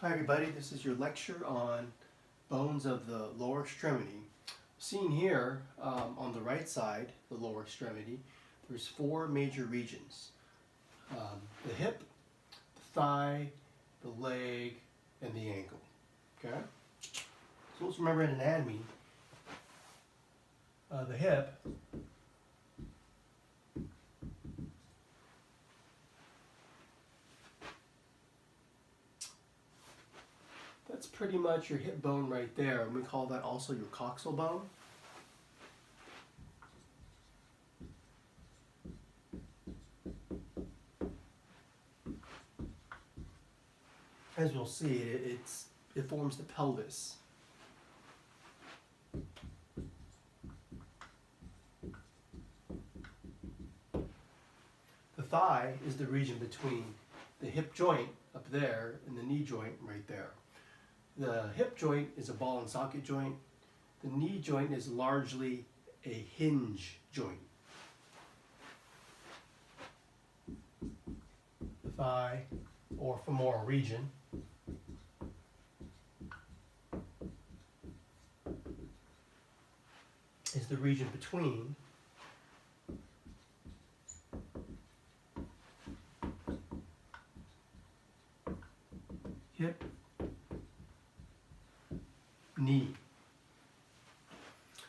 Hi everybody, this is your lecture on bones of the lower extremity. Seen here on the right side, the lower extremity, there's four major regions. The hip, the thigh, the leg, and the ankle. Okay? So let's remember in anatomy, the hip that's pretty much your hip bone right there, and we call that also your coxal bone. As we'll see, it forms the pelvis. The thigh is the region between the hip joint up there and the knee joint right there. The hip joint is a ball and socket joint. The knee joint is largely a hinge joint. The thigh, or femoral region, is the region between hip, knee.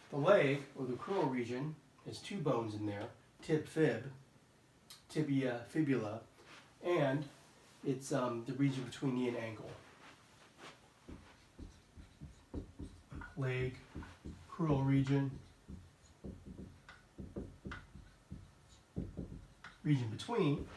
The leg, or the crural region, has two bones in there, tib-fib, tibia, fibula, and it's the region between knee and ankle. Leg, crural region, region between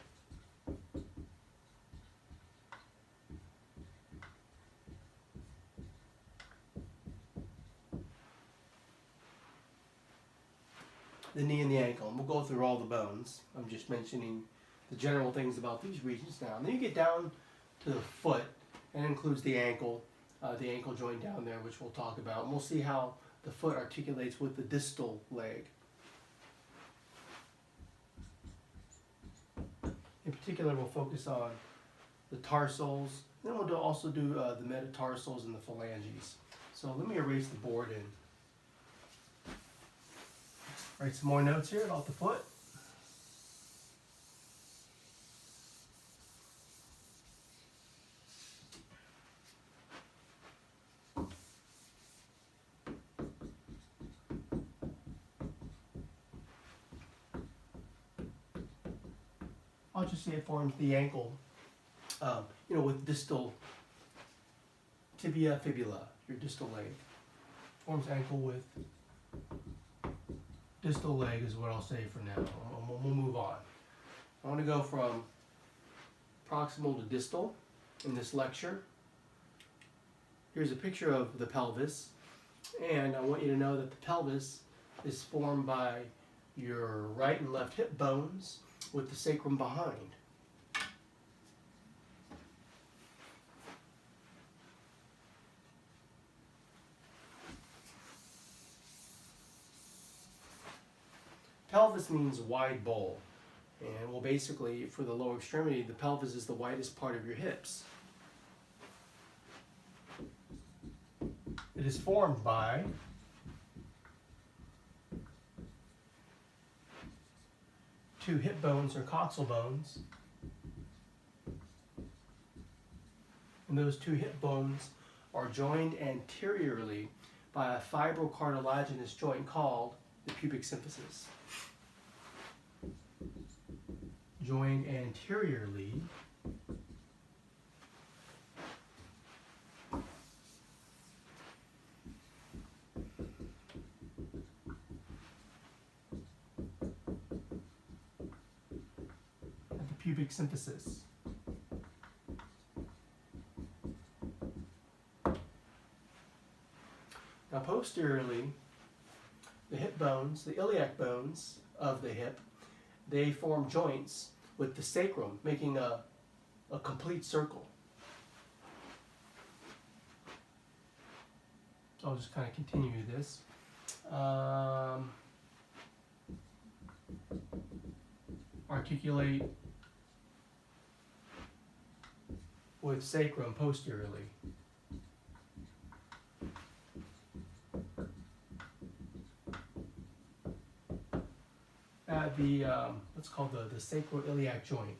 the knee and the ankle, and we'll go through all the bones. I'm just mentioning the general things about these regions now. And then you get down to the foot, and it includes the ankle joint down there, which we'll talk about, and we'll see how the foot articulates with the distal leg. In particular, we'll focus on the tarsals, and then we'll also do the metatarsals and the phalanges. So let me erase the board and write some more notes here about the foot. I'll just say it forms the ankle, with distal tibia fibula, your distal leg. Forms ankle with distal leg is what I'll say for now. We'll move on. I want to go from proximal to distal in this lecture. Here's a picture of the pelvis, and I want you to know that the pelvis is formed by your right and left hip bones with the sacrum behind. Pelvis means wide bowl, and well, basically for the lower extremity, the pelvis is the widest part of your hips. It is formed by two hip bones or coxal bones, and those two hip bones are joined anteriorly by a fibrocartilaginous joint called the pubic symphysis. Joined anteriorly at the pubic symphysis. Now posteriorly, the hip bones, the iliac bones of the hip, they form joints with the sacrum, making a complete circle. So I'll just kind of continue this. Articulate with sacrum posteriorly. At the, what's called the sacroiliac joint.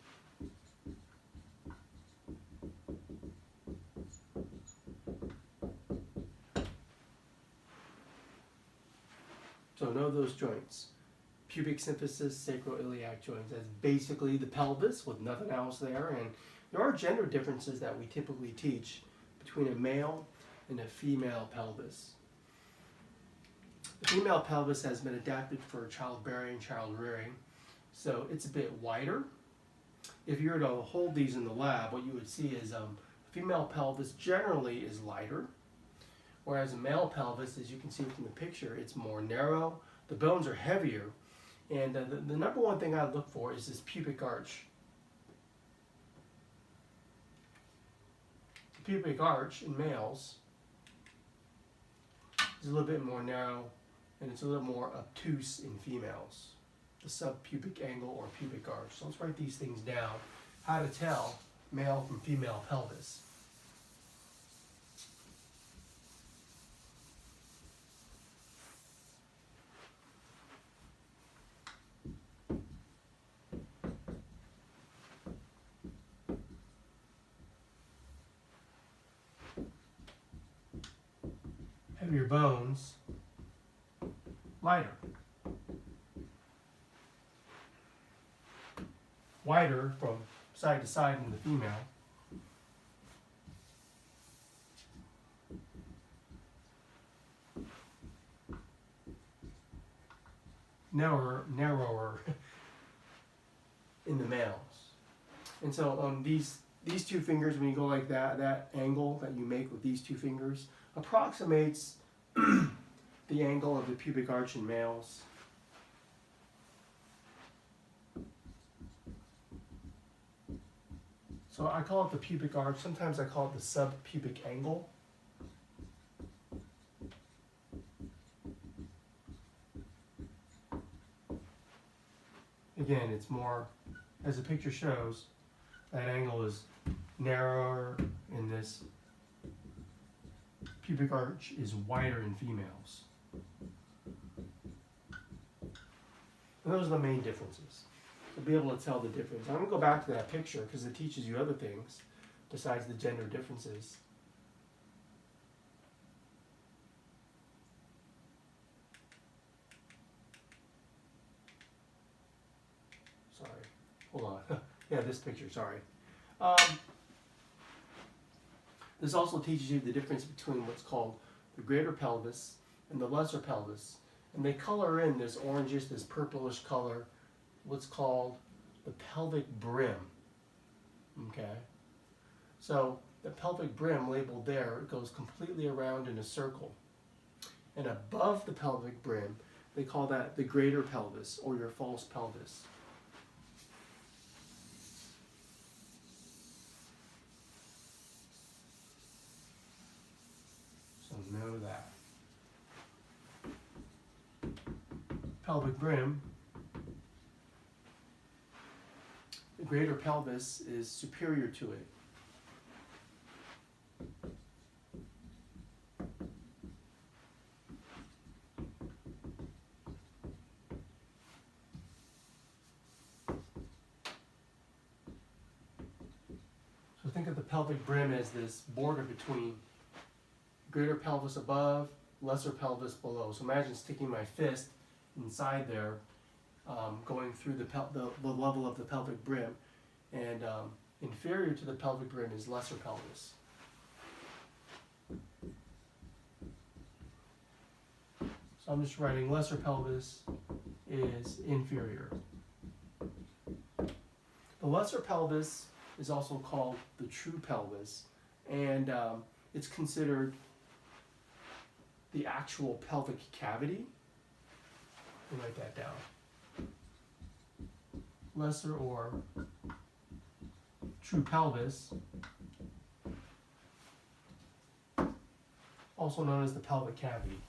So know those joints. Pubic symphysis, sacroiliac joints. That's basically the pelvis with nothing else there. And there are gender differences that we typically teach between a male and a female pelvis. The female pelvis has been adapted for childbearing, child rearing, so it's a bit wider. If you were to hold these in the lab, what you would see is female pelvis generally is lighter, whereas a male pelvis, as you can see from the picture, it's more narrow. The bones are heavier, and the number one thing I look for is this pubic arch. The pubic arch in males is a little bit more narrow, and it's a little more obtuse in females, the subpubic angle or pubic arch. So let's write these things down. How to tell male from female pelvis. Heavier bones, lighter. Wider from side to side in the female. Narrower in the males. And so these two fingers, when you go like that, that angle that you make with these two fingers approximates the angle of the pubic arch in males. So I call it the pubic arch. Sometimes I call it the subpubic angle. Again, it's more, as the picture shows, that angle is narrower in this. Pubic arch is wider in females. And those are the main differences. You'll be able to tell the difference. I'm going to go back to that picture because it teaches you other things besides the gender differences. Sorry. Hold on. Yeah, this picture, sorry. This also teaches you the difference between what's called the greater pelvis and the lesser pelvis. And they color in this orangish, this purplish color, what's called the pelvic brim. Okay? So the pelvic brim labeled there, it goes completely around in a circle. And above the pelvic brim, they call that the greater pelvis or your false pelvis. So know that. Pelvic brim, the greater pelvis is superior to it. So think of the pelvic brim as this border between greater pelvis above, lesser pelvis below. So imagine sticking my fist inside there, going through the level of the pelvic brim, and inferior to the pelvic brim is lesser pelvis. So I'm just writing lesser pelvis is inferior. The lesser pelvis is also called the true pelvis, and it's considered the actual pelvic cavity. Write that down. Lesser or true pelvis, also known as the pelvic cavity.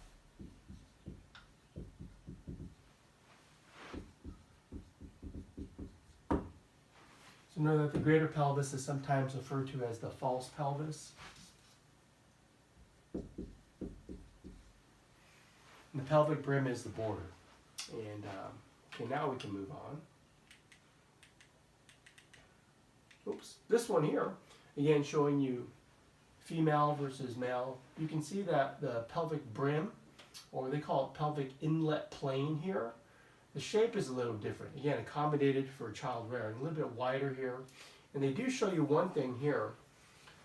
So know that the greater pelvis is sometimes referred to as the false pelvis. And the pelvic brim is the border. And okay, now we can move on. Oops, this one here, again showing you female versus male. You can see that the pelvic brim, or they call it pelvic inlet plane here, the shape is a little different. Again, accommodated for child rearing, a little bit wider here. And they do show you one thing here,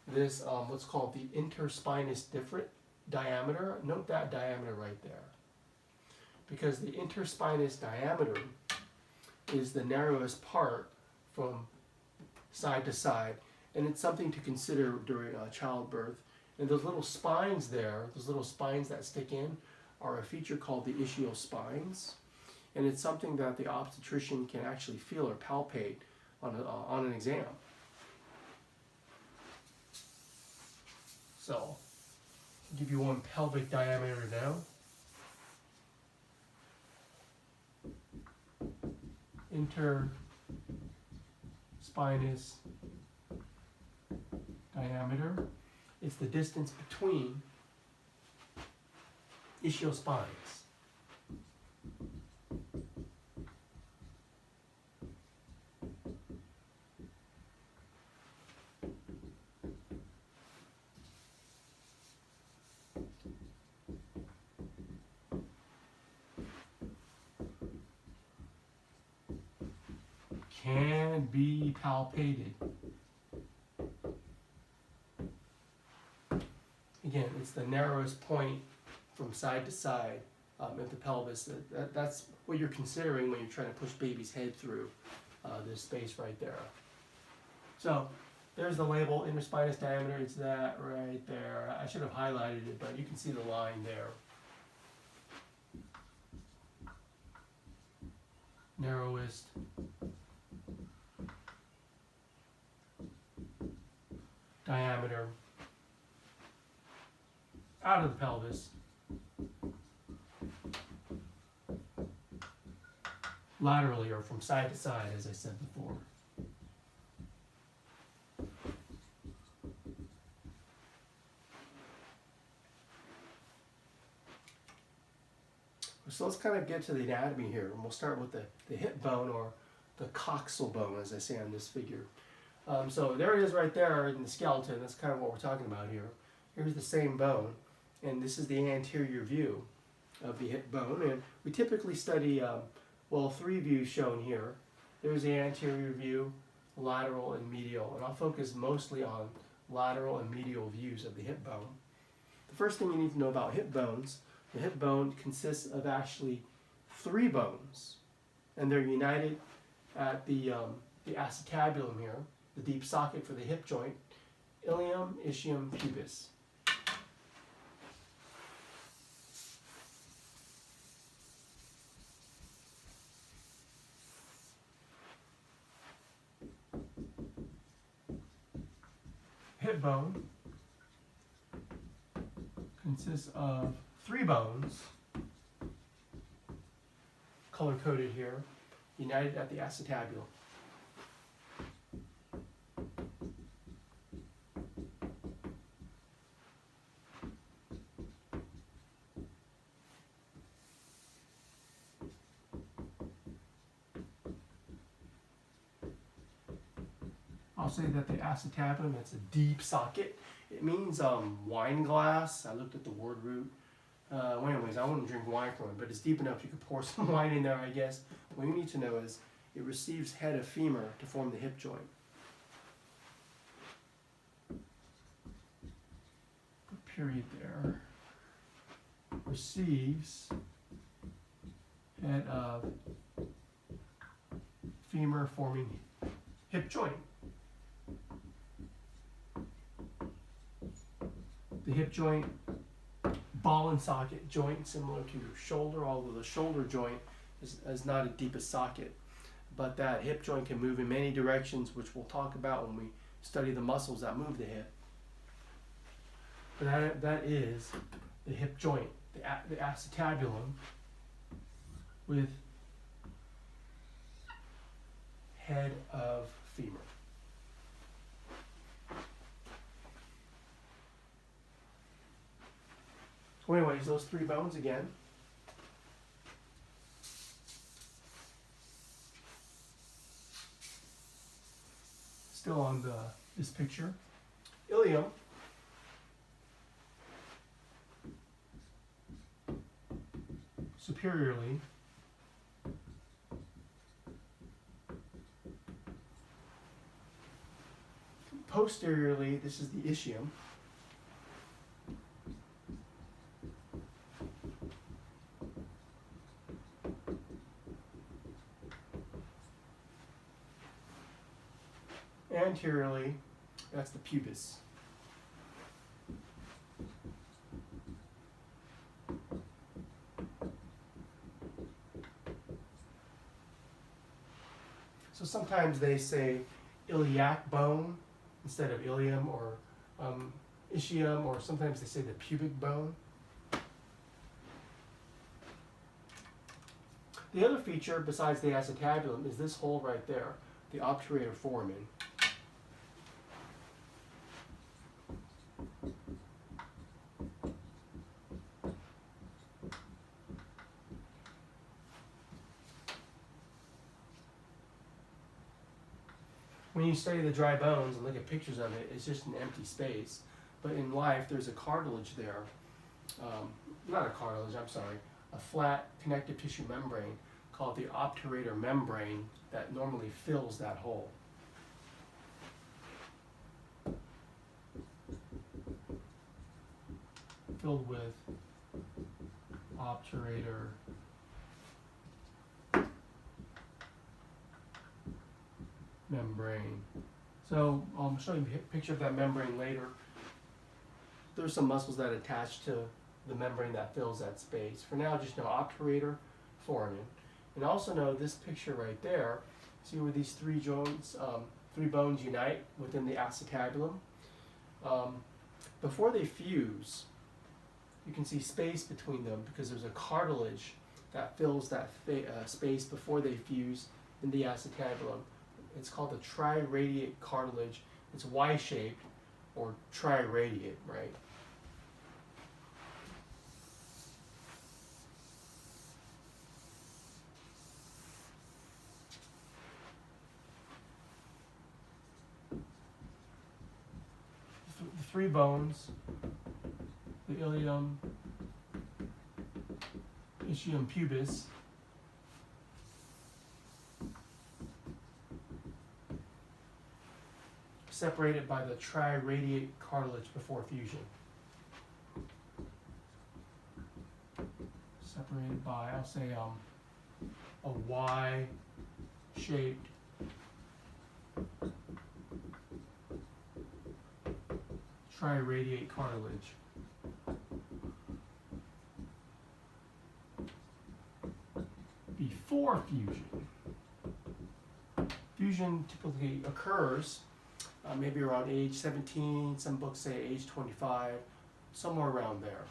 this what's called the interspinous diameter. Note that diameter right there. Because the interspinous diameter is the narrowest part from side to side, and it's something to consider during childbirth. And those little spines there, those little spines that stick in, are a feature called the ischial spines, and it's something that the obstetrician can actually feel or palpate on an exam. So, I'll give you one pelvic diameter now. Interspinous diameter. It's the distance between ischial spines. Can be palpated. Again, it's the narrowest point from side to side of the pelvis. That's what you're considering when you're trying to push baby's head through this space right there. So there's the label, interspinous diameter. It's that right there. I should have highlighted it, but you can see the line there. Narrowest diameter out of the pelvis, laterally or from side to side, as I said before. So let's kind of get to the anatomy here, and we'll start with the hip bone, or the coxal bone, as I say on this figure. So there it is right there in the skeleton. That's kind of what we're talking about here. Here's the same bone, and this is the anterior view of the hip bone. And we typically study, well, 3 views shown here. There's the anterior view, lateral, and medial. And I'll focus mostly on lateral and medial views of the hip bone. The first thing you need to know about hip bones, the hip bone consists of actually 3 bones, and they're united at the acetabulum here, the deep socket for the hip joint, ilium, ischium, pubis. Hip bone consists of 3 bones, color-coded here, united at the acetabulum. I'll say that the acetabulum, it's a deep socket. It means wine glass. I looked at the word root. Well, anyways, I wouldn't drink wine from it, but it's deep enough you could pour some wine in there, I guess. What you need to know is it receives head of femur to form the hip joint. Put period there. Receives head of femur forming hip joint. The hip joint, ball and socket joint, similar to your shoulder, although the shoulder joint is not as deep a socket. But that hip joint can move in many directions, which we'll talk about when we study the muscles that move the hip. But that is the hip joint, the acetabulum, with head of femur. Well, anyways, those three bones again. Still on this picture. Ilium. Superiorly. Posteriorly, this is the ischium. Anteriorly, that's the pubis. So sometimes they say iliac bone instead of ilium, or ischium, or sometimes they say the pubic bone. The other feature besides the acetabulum is this hole right there, the obturator foramen. When you study the dry bones and look at pictures of it, it's just an empty space. But in life, there's a cartilage there. Not a cartilage, I'm sorry. A flat connective tissue membrane called the obturator membrane that normally fills that hole. Filled with obturator membrane. So I'll show you a picture of that membrane later. There's some muscles that attach to the membrane that fills that space. For now, just know obturator foramen. And also know this picture right there. See where these three joints, three bones unite within the acetabulum? Before they fuse, you can see space between them because there's a cartilage that fills that space before they fuse in the acetabulum. It's called the triradiate cartilage. It's Y-shaped or triradiate, right? The three bones, the ilium, ischium, pubis, separated by the triradiate cartilage before fusion. Separated by, I'll say, a Y-shaped triradiate cartilage. Before fusion. Fusion typically occurs maybe around age 17, some books say age 25, somewhere around there.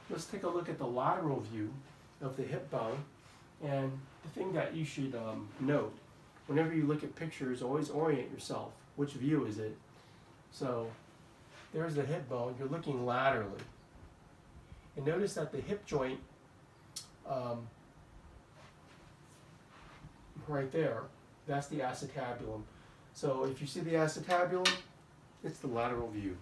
Let's take a look at the lateral view of the hip bone. And the thing that you should note, whenever you look at pictures, always orient yourself. Which view is it? So there's the hip bone. You're looking laterally. And notice that the hip joint right there, that's the acetabulum. So if you see the acetabulum, it's the lateral view.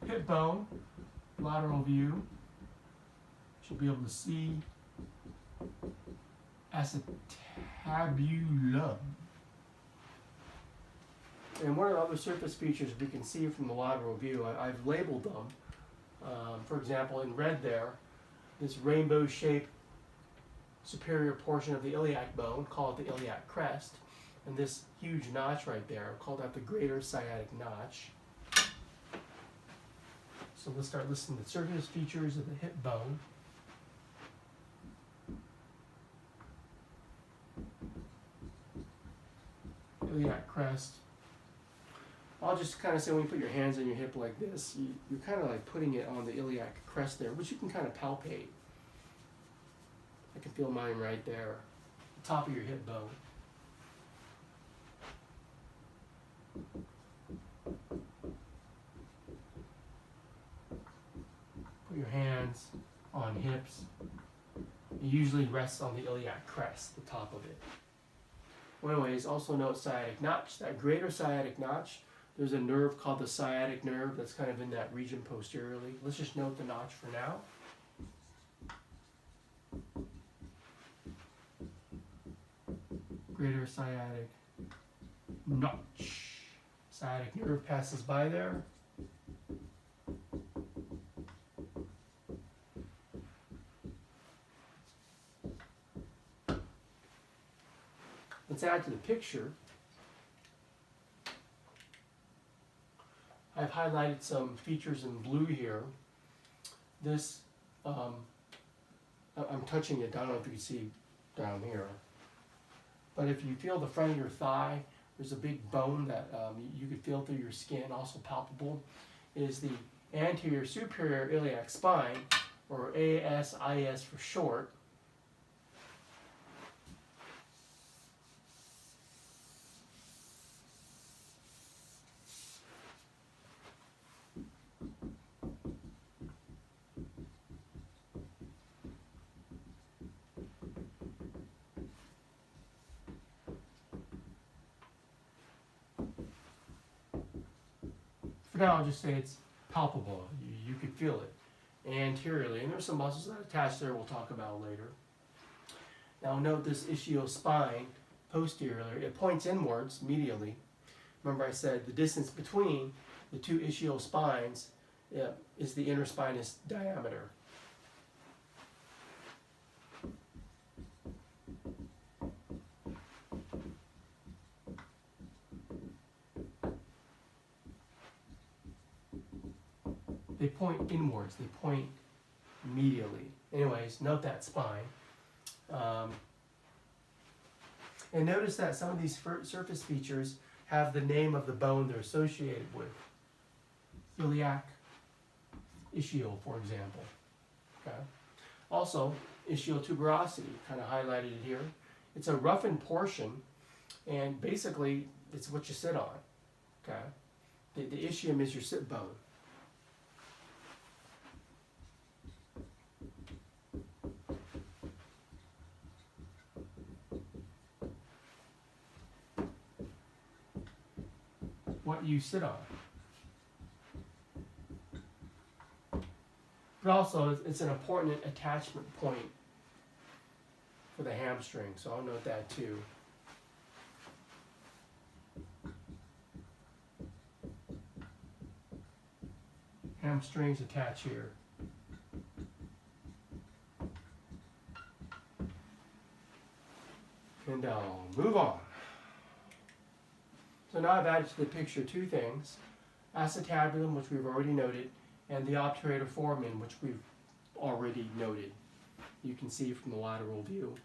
Hip bone, lateral view. Should be able to see acetabulum. And what are other surface features we can see from the lateral view? I've labeled them. For example, in red there, this rainbow-shaped superior portion of the iliac bone, called the iliac crest. and this huge notch right there. I'll call that the greater sciatic notch. So let's start listing the surface features of the hip bone. Iliac crest. I'll just kind of say when you put your hands on your hip like this, you're kind of like putting it on the iliac crest there, which you can kind of palpate. I can feel mine right there, the top of your hip bone. Put your hands on hips. It usually rests on the iliac crest, the top of it. Well, anyways, also note sciatic notch, that greater sciatic notch. There's a nerve called the sciatic nerve that's kind of in that region posteriorly. Let's just note the notch for now. Greater sciatic notch. Sciatic nerve passes by there. Let's add to the picture. I've highlighted some features in blue here. This, I'm touching it, I don't know if you can see down here. But if you feel the front of your thigh, there's a big bone that you could feel through your skin, also palpable. It is the anterior superior iliac spine, or ASIS for short. Now I'll just say it's palpable. You could feel it anteriorly, and there's some muscles that attach there we'll talk about later. Now note this ischial spine posteriorly. It points inwards medially. Remember I said the distance between the two ischial spines is the interspinous diameter. They point inwards, they point medially. Anyways, note that spine. And notice that some of these surface features have the name of the bone they're associated with. Iliac, ischial, for example. Okay. Also, ischial tuberosity, kind of highlighted here. It's a roughened portion, and basically, it's what you sit on. Okay. The ischium is your sit bone. What you sit on. But also, it's an important attachment point for the hamstring, so I'll note that too. Hamstrings attach here. And I'll move on. So now I've added to the picture two things, acetabulum, which we've already noted, and the obturator foramen, which we've already noted. You can see from the lateral view.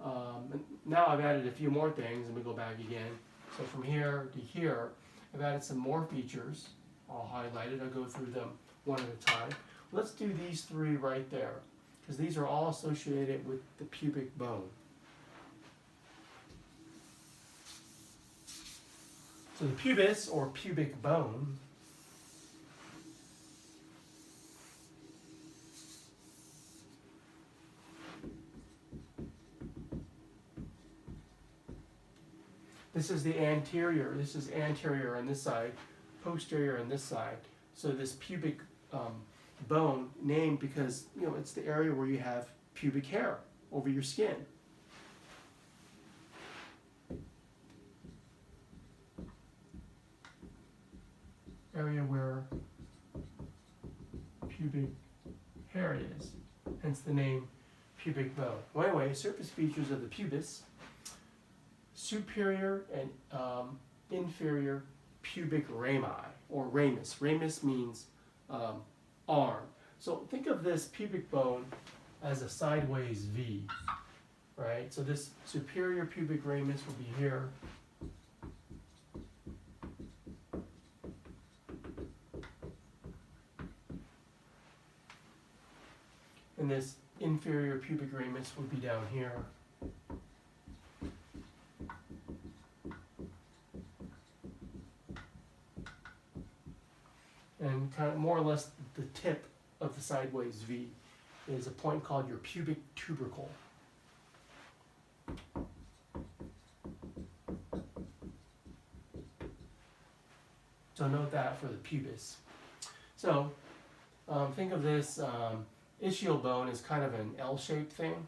And now I've added a few more things, and we go back again. So from here to here, I've added some more features. I'll highlight it, I'll go through them one at a time. Let's do these three right there, because these are all associated with the pubic bone. So the pubis, or pubic bone, this is the anterior, this is anterior on this side, posterior on this side. So this pubic bone, named because it's the area where you have pubic hair over your skin. Area where pubic hair is, hence the name pubic bone. Well, anyway, surface features of the pubis. superior and inferior pubic rami, or ramus. Ramus means arm. So think of this pubic bone as a sideways V, right? So this superior pubic ramus will be here. And this inferior pubic ramus would be down here. And kind of more or less the tip of the sideways V is a point called your pubic tubercle. So note that for the pubis. So think of this ischial bone as kind of an L-shaped thing.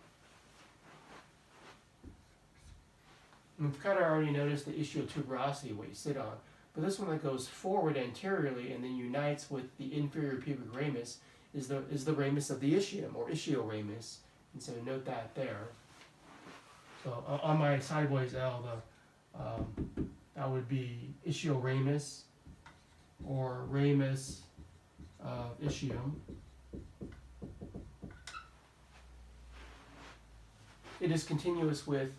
And we've kind of already noticed the ischial tuberosity, what you sit on. But this one that goes forward anteriorly and then unites with the inferior pubic ramus is the ramus of the ischium, or ischial ramus. And so note that there. So on my sideways L, that would be ischial ramus, or ramus of ischium. It is continuous with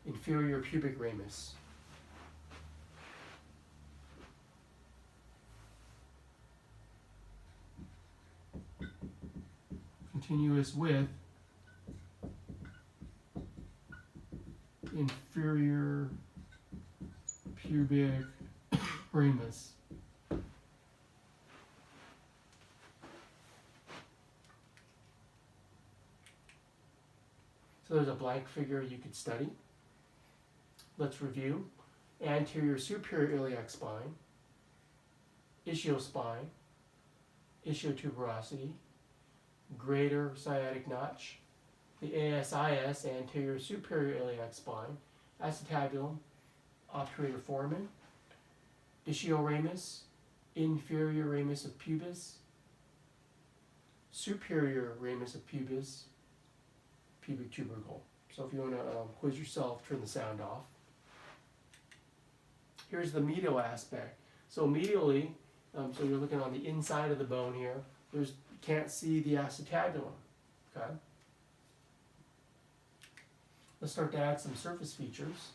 inferior pubic ramus. Continuous with inferior pubic ramus. So there's a blank figure you could study. Let's review. Anterior superior iliac spine, ischial spine, ischial tuberosity, greater sciatic notch, the ASIS, anterior superior iliac spine, acetabulum, obturator foramen, ischial ramus, inferior ramus of pubis, superior ramus of pubis, pubic tubercle. So if you want to quiz yourself, turn the sound off. Here's the medial aspect. So medially, so you're looking on the inside of the bone here. You can't see the acetabulum. Okay. Let's start to add some surface features.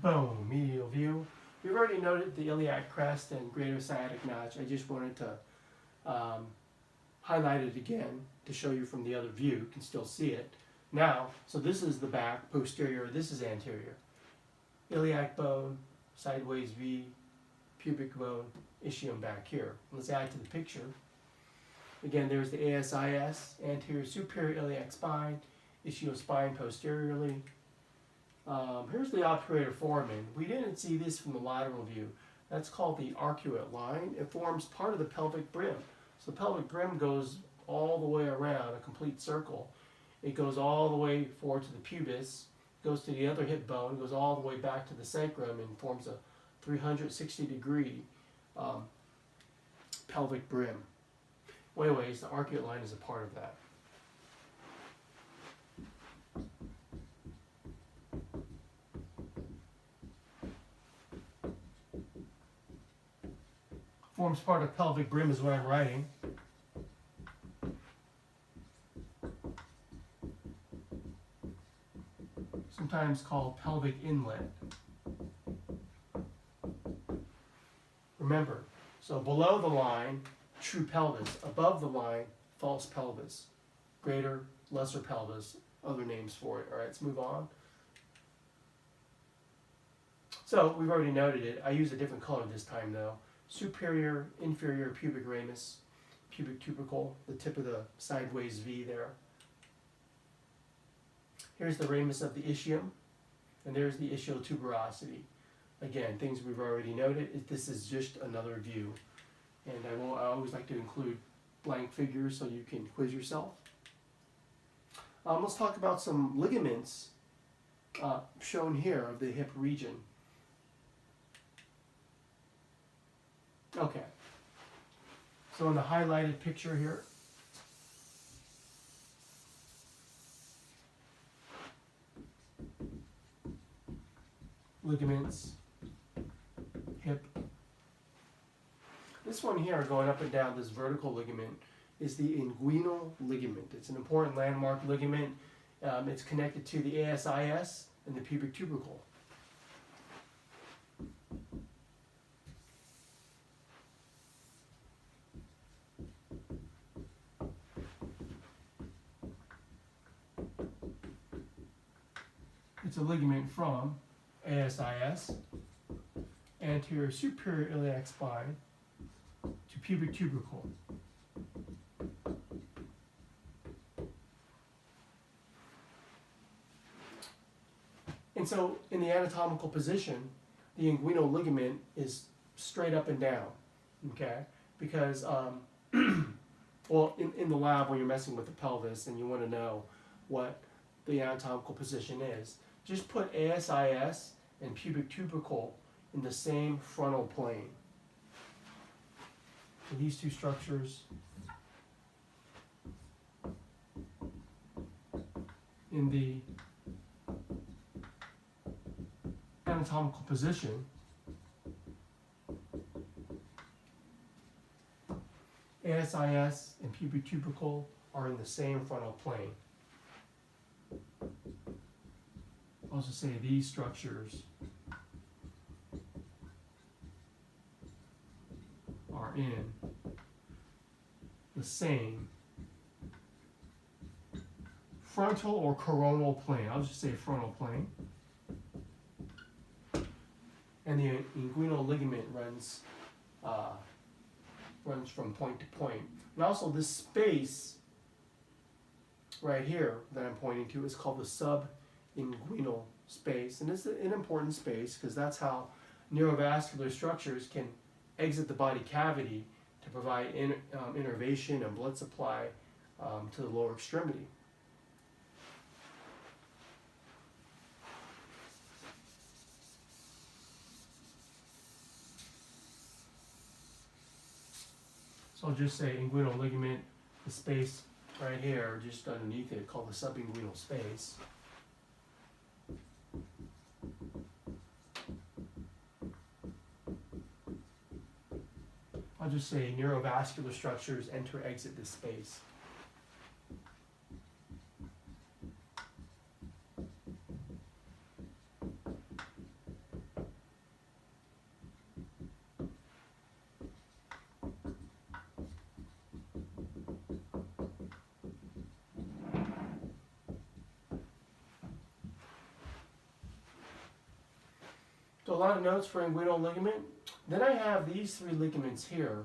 Bone, medial view. We've already noted the iliac crest and greater sciatic notch. I just wanted to highlight it again to show you from the other view. You can still see it. Now, so this is the back, posterior, this is anterior. Iliac bone, sideways V, pubic bone, ischium back here. Let's add to the picture. Again, there's the ASIS, anterior superior iliac spine, ischial spine posteriorly. Here's the obturator foramen. We didn't see this from the lateral view. That's called the Arcuate Line. It forms part of the pelvic brim. So the pelvic brim goes all the way around, a complete circle. It goes all the way forward to the pubis, goes to the other hip bone, goes all the way back to the sacrum and forms a 360-degree pelvic brim. Anyways, the Arcuate Line is a part of that. Forms part of pelvic brim is what I'm writing. Sometimes called pelvic inlet. Remember, so below the line, true pelvis. Above the line, false pelvis. Greater, lesser pelvis, other names for it. All right, let's move on. So we've already noted it. I use a different color this time though. Superior, inferior pubic ramus, pubic tubercle, the tip of the sideways V there. Here's the ramus of the ischium, and there's the ischial tuberosity. Again, things we've already noted. This is just another view, and I always like to include blank figures so you can quiz yourself. Let's talk about some ligaments shown here of the hip region. Okay, so in the highlighted picture here, ligaments, hip. This one here going up and down, this vertical ligament, is the inguinal ligament. It's an important landmark ligament. It's connected to the ASIS and the pubic tubercle. It's a ligament from ASIS, anterior superior iliac spine, to pubic tubercle. And so in the anatomical position, the inguinal ligament is straight up and down, okay? Because, well, in the lab when you're messing with the pelvis and you want to know what the anatomical position is, just put ASIS and pubic tubercle in the same frontal plane. So these two structures in the anatomical position, ASIS and pubic tubercle are in the same frontal plane. I'll also say these structures are in the same frontal or coronal plane. I'll just say frontal plane. And the inguinal ligament runs from point to point. And also this space right here that I'm pointing to is called the subinguinal space. And it's an important space because that's how neurovascular structures can exit the body cavity to provide innervation and blood supply to the lower extremity. So I'll just say inguinal ligament, the space right here, just underneath it, called the subinguinal space. I'll just say neurovascular structures enter, exit this space. So a lot of notes for inguinal ligament. Then I have these three ligaments here.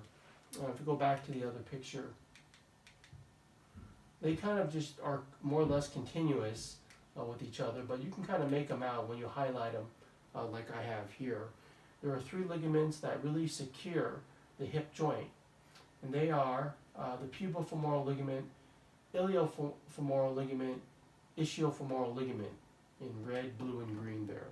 If we go back to the other picture, they kind of just are more or less continuous with each other, but you can kind of make them out when you highlight them like I have here. There are three ligaments that really secure the hip joint, and they are the pubofemoral ligament, iliofemoral ligament, ischiofemoral ligament in red, blue, and green there.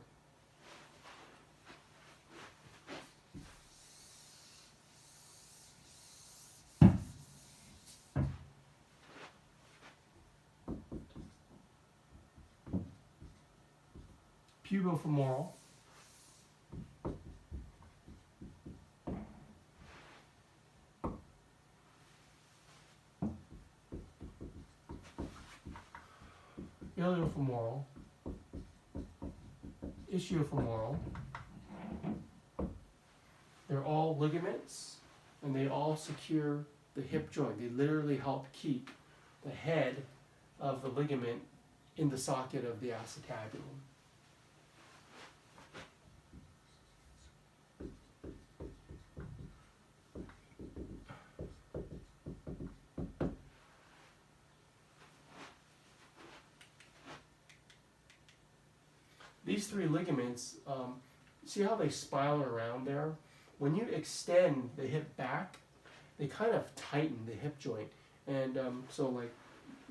Pubofemoral, iliofemoral, ischiofemoral. They're all ligaments and they all secure the hip joint. They literally help keep the head of the ligament in the socket of the acetabulum. These three ligaments, see how they spiral around there? When you extend the hip back, they kind of tighten the hip joint. And so like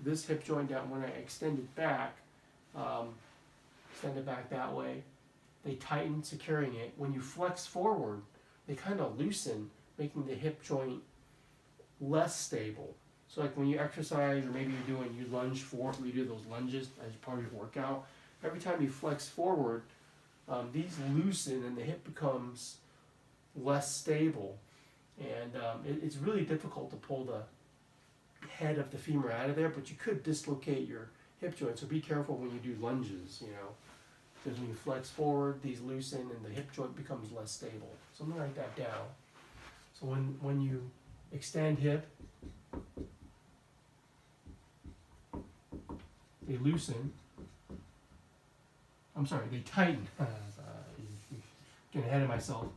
this hip joint down, when I extend it back that way, they tighten, securing it. When you flex forward, they kind of loosen, making the hip joint less stable. So like when you exercise, or maybe you lunge forward, you do those lunges as part of your workout, every time you flex forward, these loosen and the hip becomes less stable. And it's really difficult to pull the head of the femur out of there, but you could dislocate your hip joint. So be careful when you do lunges, because when you flex forward, these loosen and the hip joint becomes less stable. So I'm going to write that down. So when you extend hip, they loosen. I'm sorry, they tighten. Getting ahead of myself.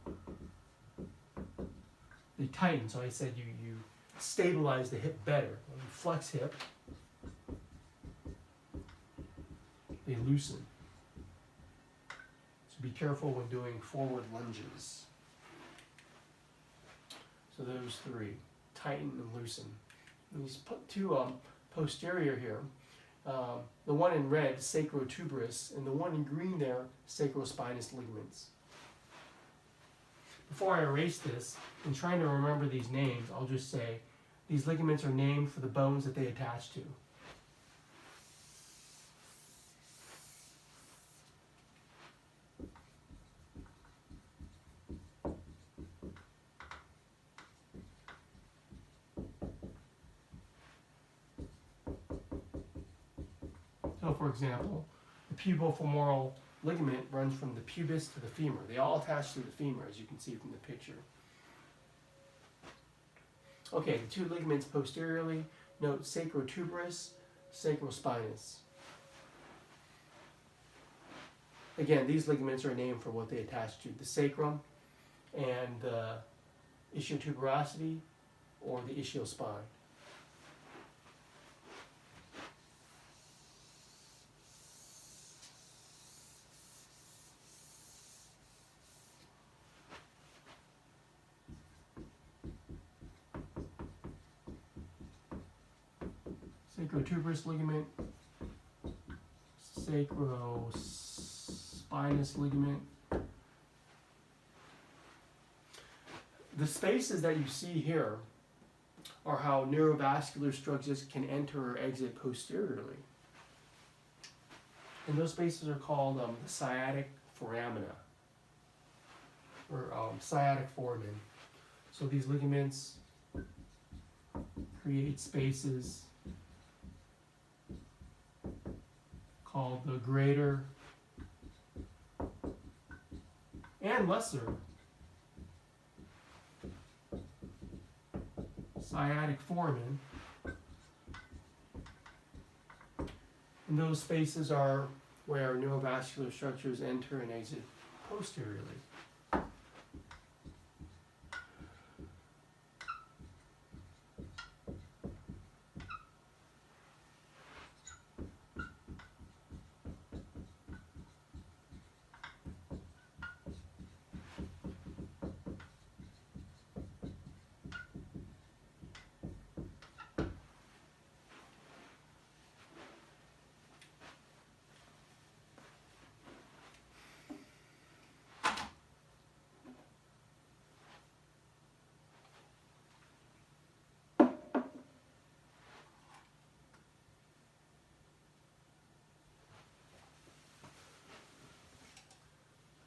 They tighten, so I said you stabilize the hip better. When you flex hip, they loosen. So be careful when doing forward lunges. So those three, tighten and loosen. And these two posterior here. The one in red, sacrotuberous, and the one in green there, sacrospinous ligaments. Before I erase this, in trying to remember these names, I'll just say these ligaments are named for the bones that they attach to. So for example, the pubofemoral ligament runs from the pubis to the femur. They all attach to the femur, as you can see from the picture. Okay, the two ligaments posteriorly, note sacrotuberous, sacrospinous. Again, these ligaments are named for what they attach to, the sacrum and the ischial tuberosity or the ischial spine. Sacrotuberous ligament, sacrospinous ligament. The spaces that you see here are how neurovascular structures can enter or exit posteriorly. And those spaces are called the sciatic foramina, or sciatic foramen. So these ligaments create spaces called the greater and lesser sciatic foramen. And those spaces are where neurovascular structures enter and exit posteriorly.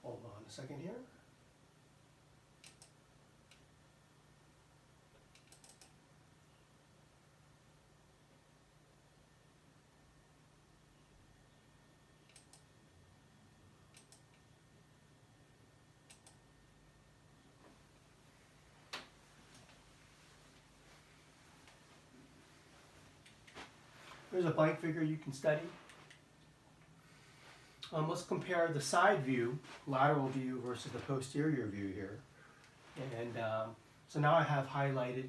Hold on a second here. Here's a blank figure you can study. Let's compare the side view, lateral view, versus the posterior view here. And so now I have highlighted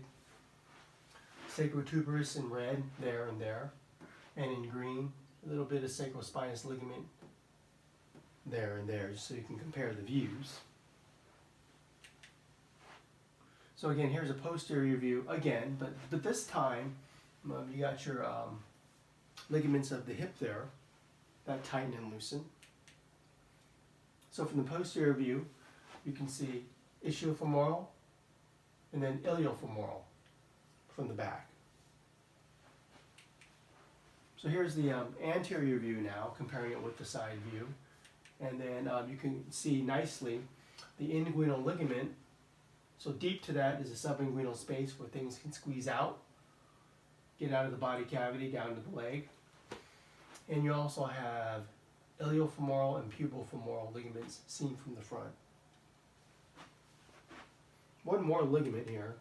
sacrotuberous in red there and there, and in green a little bit of sacrospinous ligament there and there, just so you can compare the views. So again, here's a posterior view again, but this time you got your ligaments of the hip there that tighten and loosen. So from the posterior view, you can see ischiofemoral and then iliofemoral from the back. So here's the anterior view now, comparing it with the side view. And then you can see nicely the inguinal ligament. So deep to that is a subinguinal space where things can squeeze out, get out of the body cavity down to the leg. And you also have iliofemoral and pubofemoral ligaments seen from the front. One more ligament here.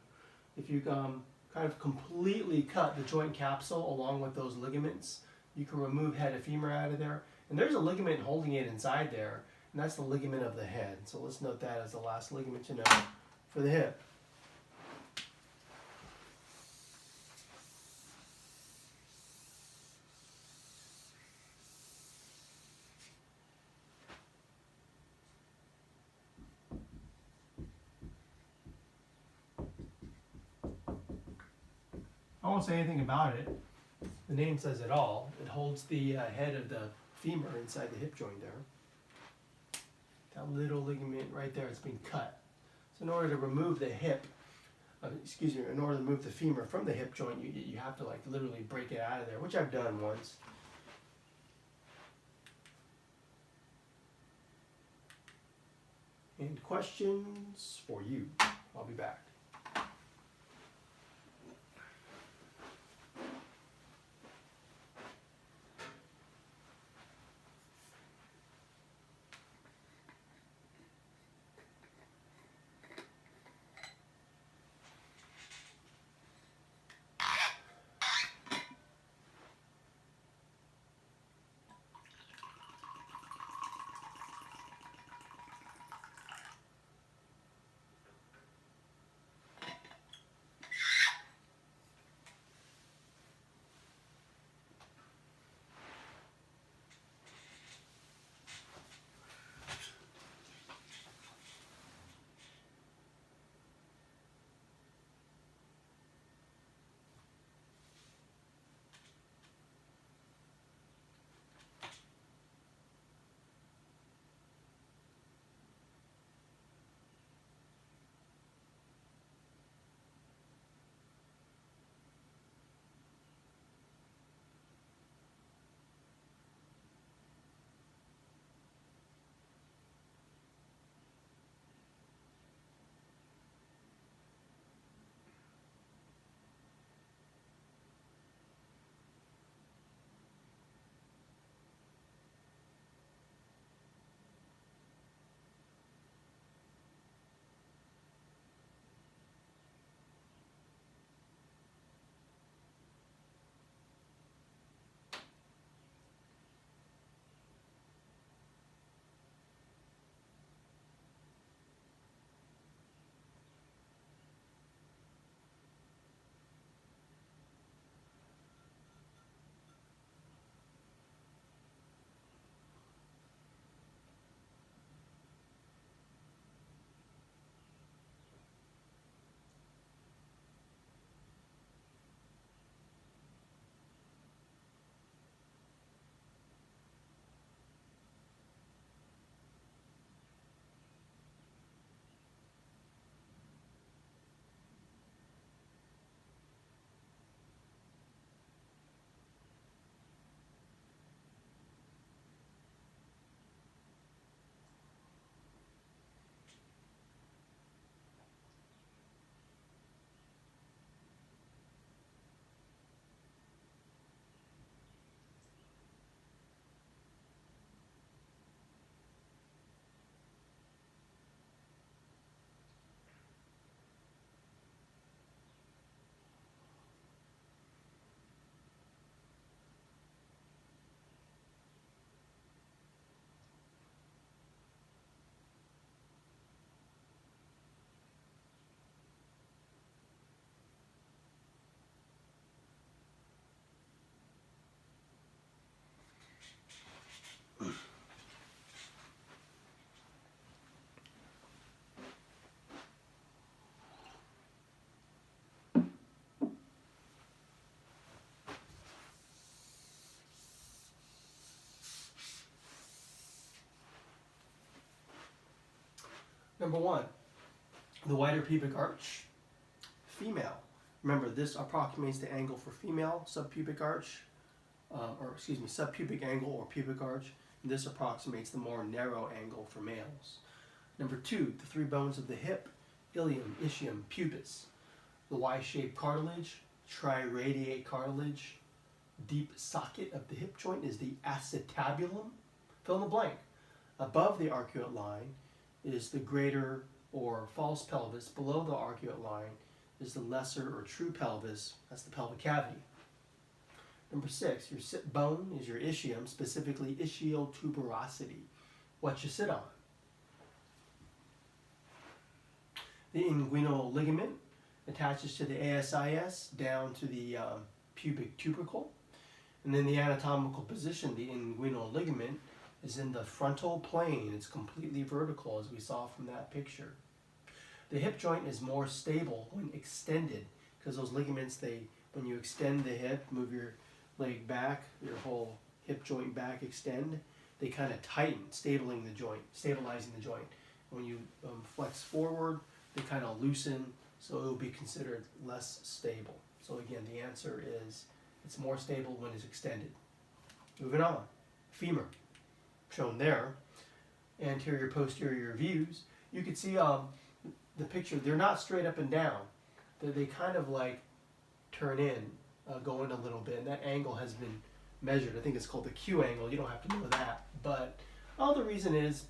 If you kind of completely cut the joint capsule along with those ligaments, you can remove head of femur out of there. And there's a ligament holding it inside there, and that's the ligament of the head. So let's note that as the last ligament to know for the hip. I won't say anything about it. The name says it all. It holds the head of the femur inside the hip joint there. That little ligament right there has been cut. So in order to remove the hip, in order to remove the femur from the hip joint, you have to like literally break it out of there, which I've done once. And questions for you. I'll be back. Number one, the wider pubic arch, female. Remember, this approximates the angle for female subpubic arch, subpubic angle or pubic arch. This approximates the more narrow angle for males. Number two, the three bones of the hip, ilium, ischium, pubis. The Y-shaped cartilage, triradiate cartilage. Deep socket of the hip joint is the acetabulum. Fill in the blank. Above the arcuate line is the greater or false pelvis. Below the arcuate line is the lesser or true pelvis. That's the pelvic cavity. Number six, your sit bone is your ischium, specifically ischial tuberosity, what you sit on. The inguinal ligament attaches to the ASIS down to the pubic tubercle. And then the anatomical position, the inguinal ligament, is in the frontal plane. It's completely vertical, as we saw from that picture. The hip joint is more stable when extended, because those ligaments, when you extend the hip, move your leg back, your whole hip joint back extend, they kind of tighten, stabilizing the joint. When you flex forward, they kind of loosen, so it will be considered less stable. So again, the answer is it's more stable when it's extended. Moving on, femur, shown there. Anterior, posterior views. You can see the picture. They're not straight up and down. They kind of like turn in, go in a little bit, and that angle has been measured. I think it's called the Q angle. You don't have to know that, but the reason is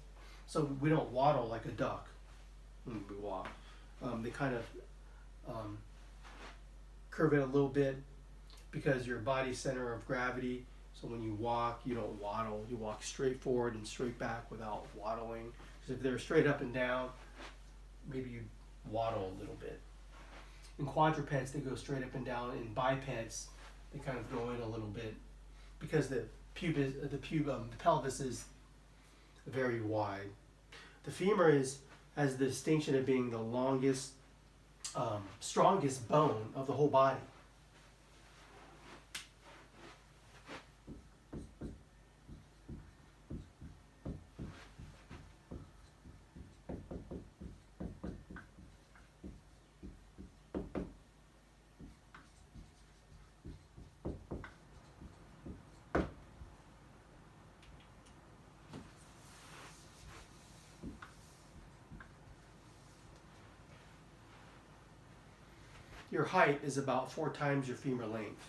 so we don't waddle like a duck. We walk. They kind of curve it a little bit because your body center of gravity. So when you walk, you don't waddle. You walk straight forward and straight back without waddling. Because if they're straight up and down, maybe you waddle a little bit. In quadrupeds, they go straight up and down. In bipeds, they kind of go in a little bit because the pelvis is very wide. The femur has the distinction of being the longest, strongest bone of the whole body. Your height is about 4 times your femur length.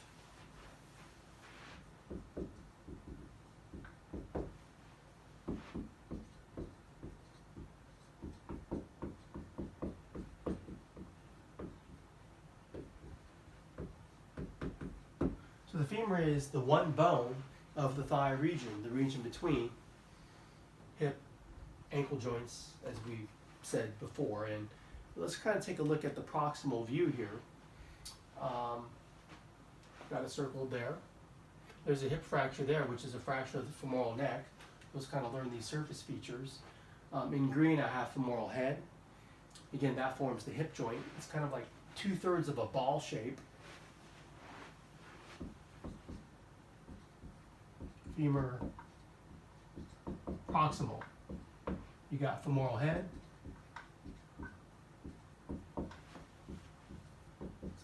So the femur is the one bone of the thigh region, the region between hip, ankle joints, as we said before. And let's kind of take a look at the proximal view here. Got a circle there. There's a hip fracture there, which is a fracture of the femoral neck. Let's kind of learn these surface features. In green, I have femoral head. Again, that forms the hip joint. It's kind of like 2/3 of a ball shape. Femur proximal. You got femoral head.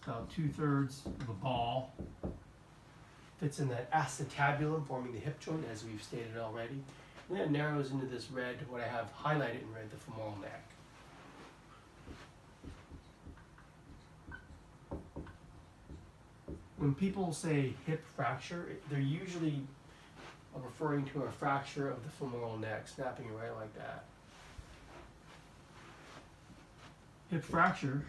About 2/3 of a ball. Fits in that acetabulum, forming the hip joint, as we've stated already. And then it narrows into this red, what I have highlighted in red, the femoral neck. When people say hip fracture, they're usually referring to a fracture of the femoral neck, snapping it right like that. Hip fracture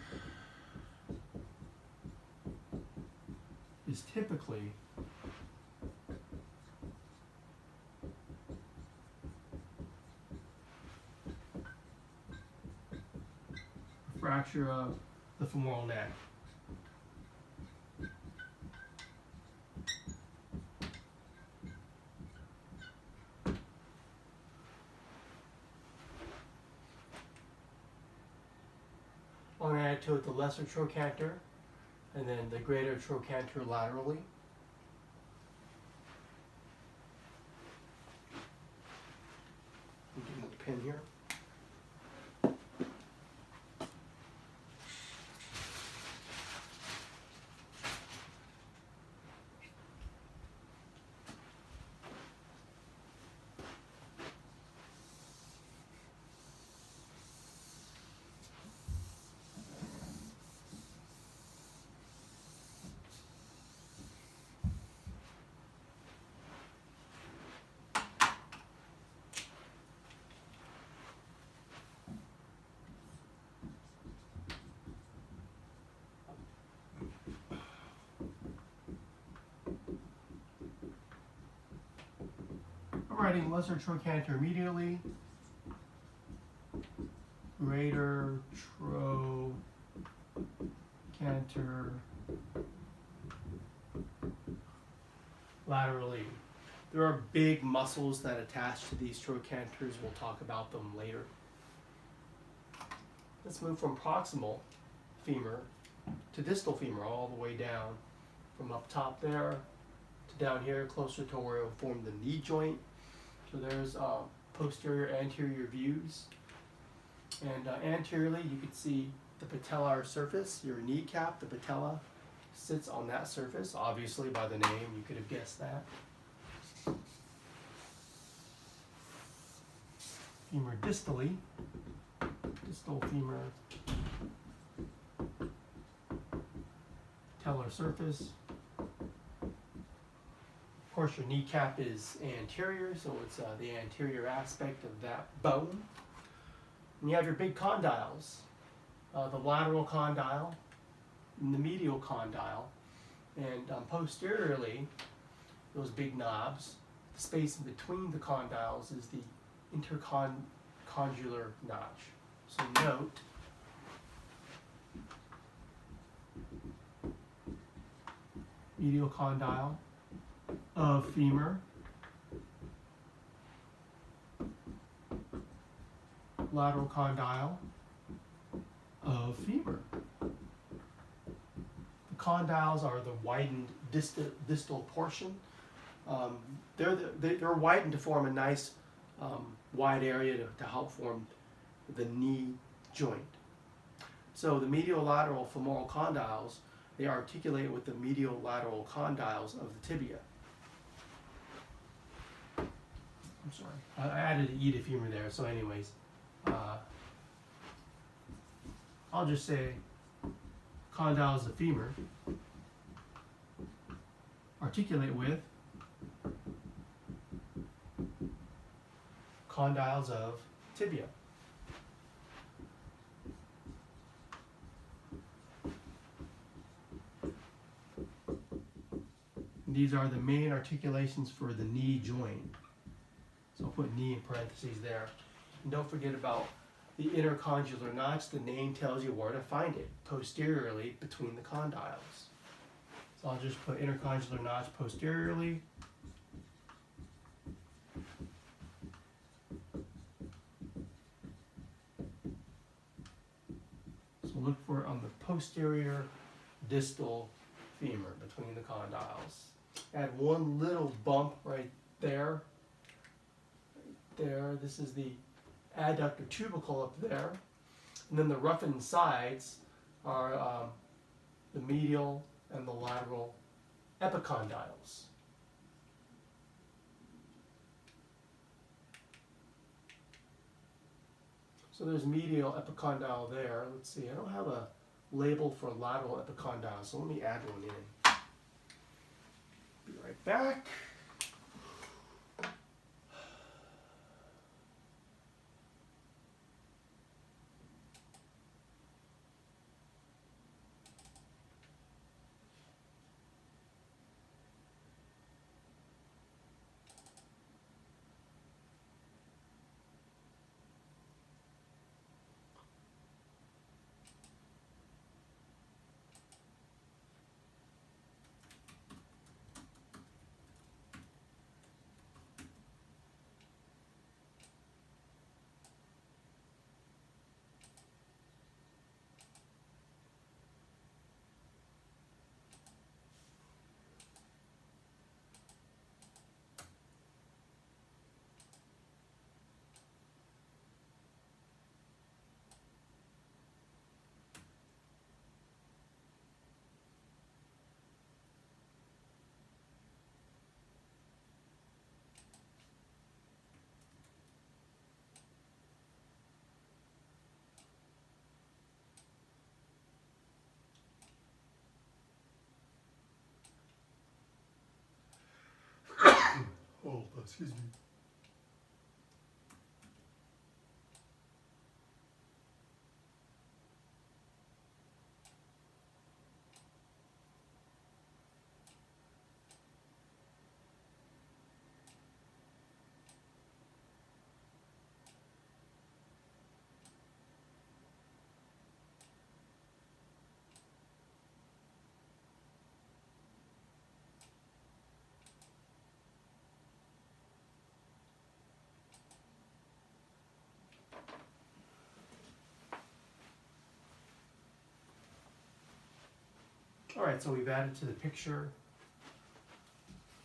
is typically a fracture of the femoral neck. I'm going to add to it the lesser trochanter and then the greater trochanter laterally. Give me the pin here. writing lesser trochanter medially, greater trochanter laterally. There are big muscles that attach to these trochanters. We'll talk about them later. Let's move from proximal femur to distal femur, all the way down from up top there to down here, closer to where it will form the knee joint. So there's posterior anterior views. And anteriorly, you can see the patellar surface, your kneecap, the patella sits on that surface. Obviously, by the name, you could have guessed that. Femur distally, distal femur, patellar surface. Of course, your kneecap is anterior, so it's the anterior aspect of that bone. And you have your big condyles, the lateral condyle and the medial condyle. And posteriorly, those big knobs, the space in between the condyles is the intercondylar notch. So note, medial condyle of femur, lateral condyle of femur. The condyles are the widened distal portion. They're widened to form a nice wide area to help form the knee joint. So the medial lateral femoral condyles, they articulate with the medial lateral condyles of the tibia. I'm sorry, I added an E to femur there, so anyways, I'll just say condyles of femur articulate with condyles of tibia. These are the main articulations for the knee joint. So I'll put knee in parentheses there. And don't forget about the intercondylar notch. The name tells you where to find it, posteriorly between the condyles. So I'll just put intercondylar notch posteriorly. So look for it on the posterior distal femur between the condyles. Add one little bump right there. There, this is the adductor tubercle up there. And then the roughened sides are the medial and the lateral epicondyles. So there's medial epicondyle there. Let's see, I don't have a label for lateral epicondyle, so let me add one in. Be right back. Oh, excuse me. All right, so we've added to the picture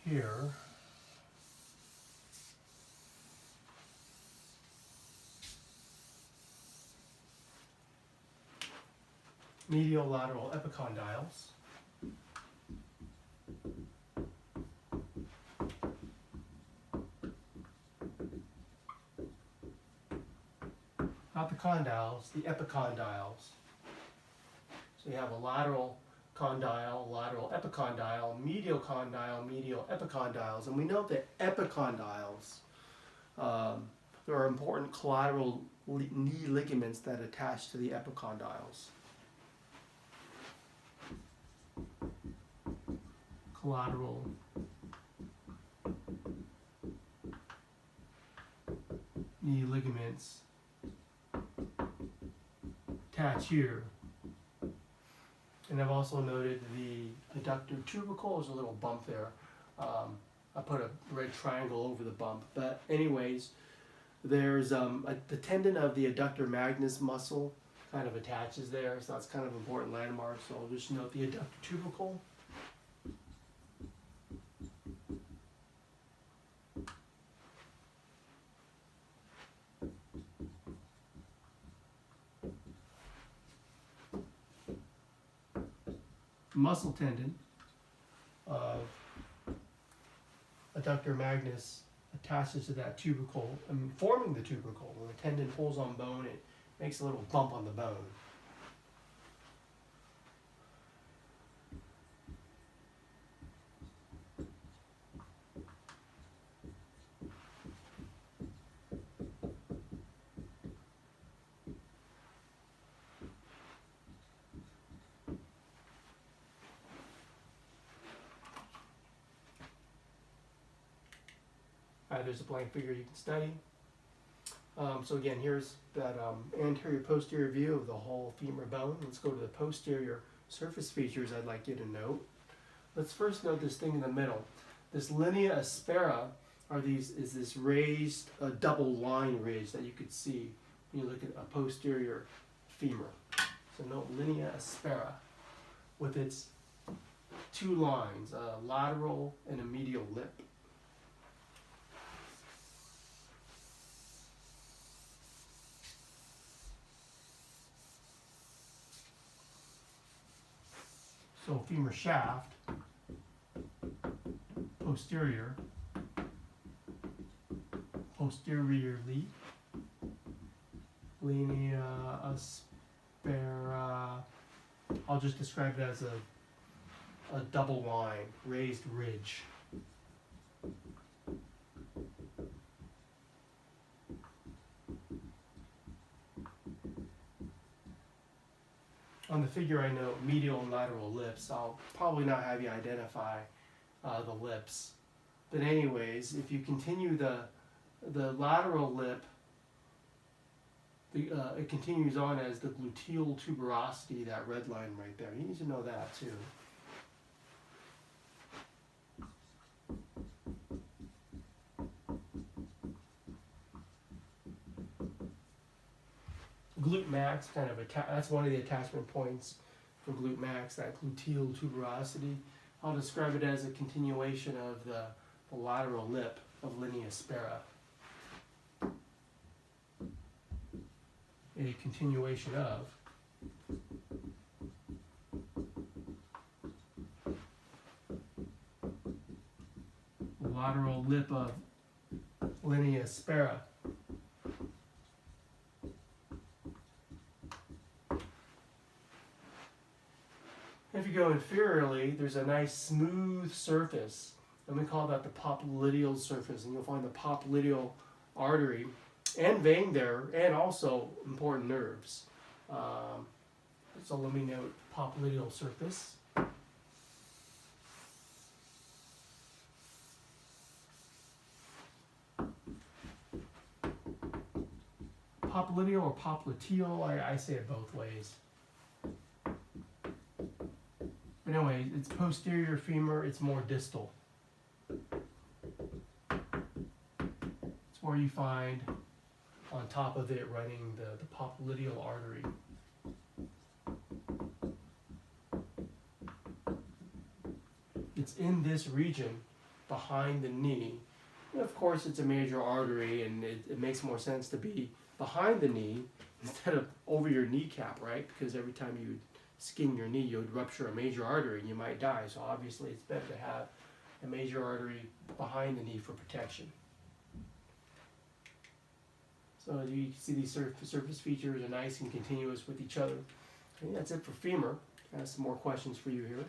here. Medial lateral epicondyles. Not the condyles, the epicondyles. So you have a lateral condyle, lateral epicondyle, medial condyle, medial epicondyles. And we know that epicondyles, there are important collateral knee ligaments that attach to the epicondyles. Collateral knee ligaments attach here. And I've also noted the adductor tubercle. There's a little bump there. I put a red triangle over the bump. But anyways, there's the tendon of the adductor magnus muscle kind of attaches there. So that's kind of an important landmark. So I'll just note the adductor tubercle. Muscle tendon of adductor magnus attaches to that tubercle, forming the tubercle. When the tendon pulls on bone, it makes a little bump on the bone. There's a blank figure you can study. So again, here's that anterior posterior view of the whole femur bone. Let's go to the posterior surface features I'd like you to note. Let's first note this thing in the middle. This linea aspera is this raised double line ridge that you could see when you look at a posterior femur. So note linea aspera with its two lines, a lateral and a medial lip. So femur shaft, posterior, posteriorly, linea aspera. I'll just describe it as a double line, raised ridge. On the figure I note medial and lateral lips. I'll probably not have you identify the lips. But anyways, if you continue the lateral lip, it continues on as the gluteal tuberosity, that red line right there. You need to know that too. Glute max, kind of that's one of the attachment points for glute max, that gluteal tuberosity. I'll describe it as a continuation of the lateral lip of linea aspera. A continuation of the lateral lip of linea aspera. If you go inferiorly, there's a nice smooth surface, and we call that the popliteal surface, and you'll find the popliteal artery and vein there, and also important nerves. So let me note popliteal surface. Popliteal or popliteal, I say it both ways. But anyway, it's posterior femur, it's more distal. It's where you find on top of it running the popliteal artery. it's in this region behind the knee. And of course, it's a major artery, and it makes more sense to be behind the knee instead of over your kneecap, right? Because every time you skin your knee, you would rupture a major artery and you might die. So obviously, it's better to have a major artery behind the knee for protection. So as you can see, these surface features are nice and continuous with each other. I think that's it for femur. I have some more questions for you here.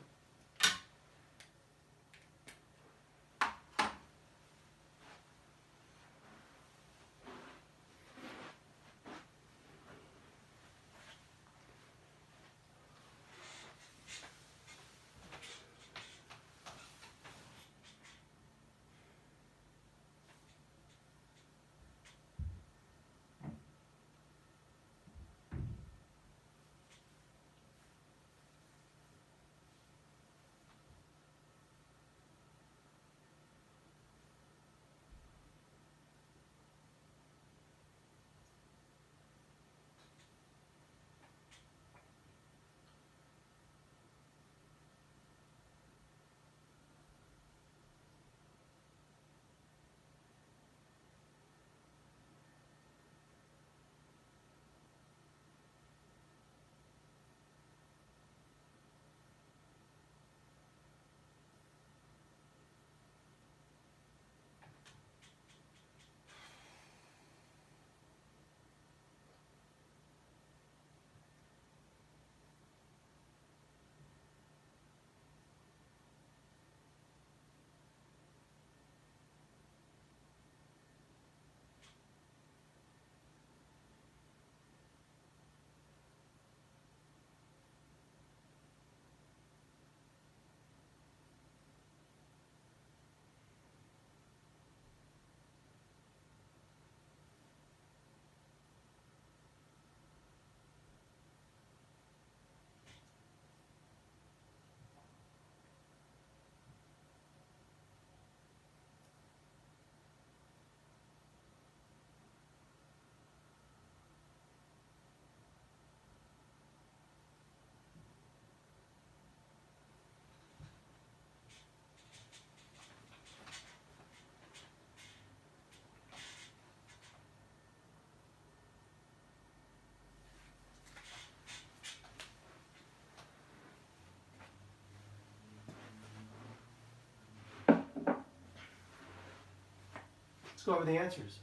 Let's go over the answers.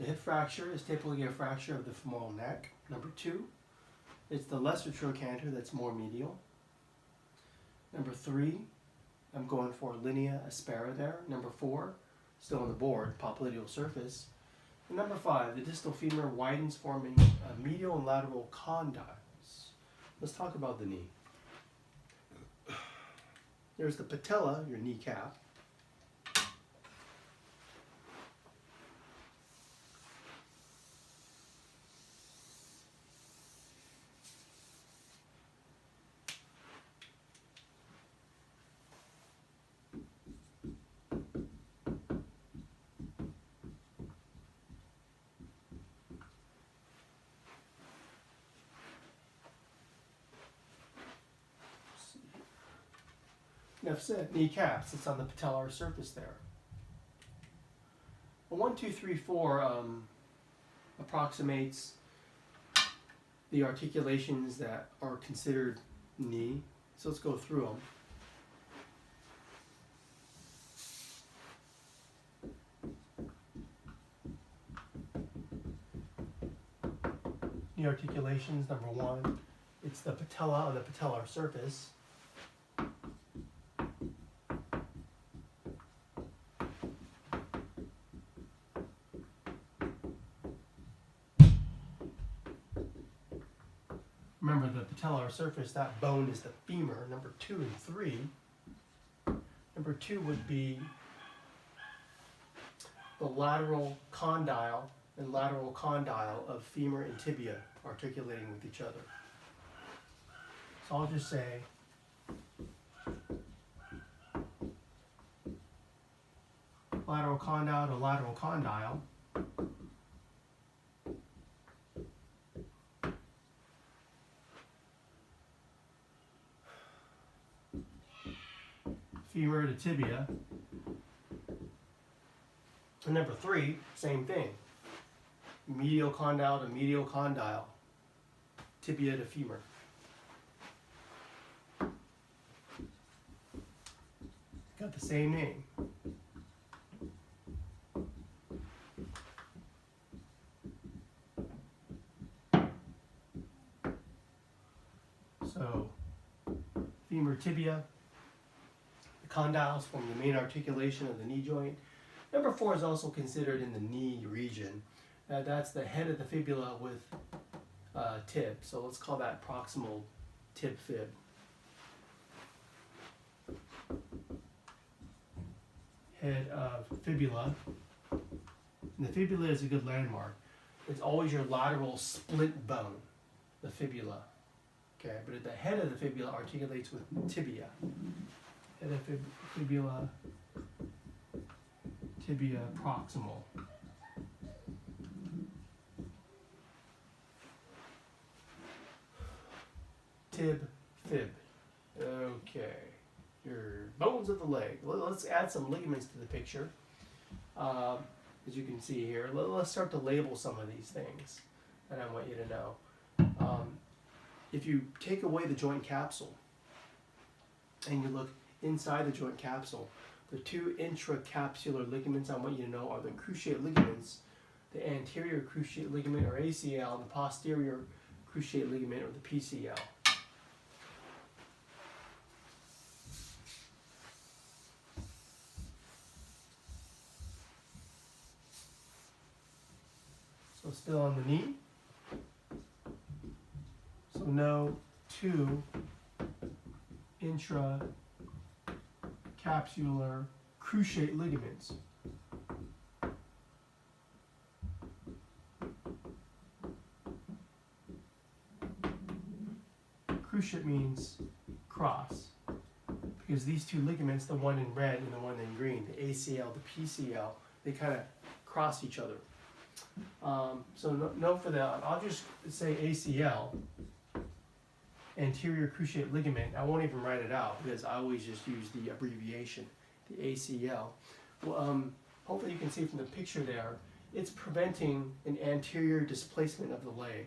The hip fracture is typically a fracture of the femoral neck. Number 2, it's the lesser trochanter that's more medial. Number 3, I'm going for linea aspera there. Number 4, still on the board, popliteal surface. And number 5, the distal femur widens, forming medial and lateral condyles. Let's talk about the knee. There's the patella, your kneecap. Enough said. Kneecaps, it's on the patellar surface there. A 1, 2, 3, 4 approximates the articulations that are considered knee. So let's go through them. Knee articulations, number 1, it's the patella on the patellar surface. Remember, the patellar surface, that bone is the femur. Number 2 and 3. Number 2 would be the lateral condyle and lateral condyle of femur and tibia articulating with each other. So I'll just say lateral condyle to lateral condyle. femur to tibia. And number 3, same thing. Medial condyle to medial condyle. Tibia to femur. Got the same name. So, femur tibia, the condyles form the main articulation of the knee joint. Number 4 is also considered in the knee region. That's the head of the fibula with tib. So let's call that proximal tib fib. Head of fibula. And the fibula is a good landmark. It's always your lateral split bone, the fibula. Okay, but at the head of the fibula articulates with tibia. Head of fibula, tibia proximal. Tib, fib. Okay, your bones of the leg. Let's add some ligaments to the picture. As you can see here, let's start to label some of these things that I want you to know. If you take away the joint capsule and you look inside the joint capsule, the 2 intracapsular ligaments I want you to know are the cruciate ligaments, the anterior cruciate ligament or ACL, and the posterior cruciate ligament or the PCL. So still on the knee. So know 2 intracapsular cruciate ligaments. Cruciate means cross, because these 2 ligaments, the one in red and the one in green, the ACL, the PCL, they kind of cross each other. So note for that, I'll just say ACL, anterior cruciate ligament. I won't even write it out because I always just use the abbreviation, the ACL. Well, hopefully you can see from the picture there, it's preventing an anterior displacement of the leg.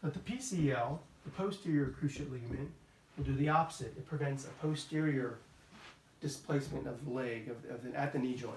But the PCL, the posterior cruciate ligament, will do the opposite. It prevents a posterior displacement of the leg at the knee joint.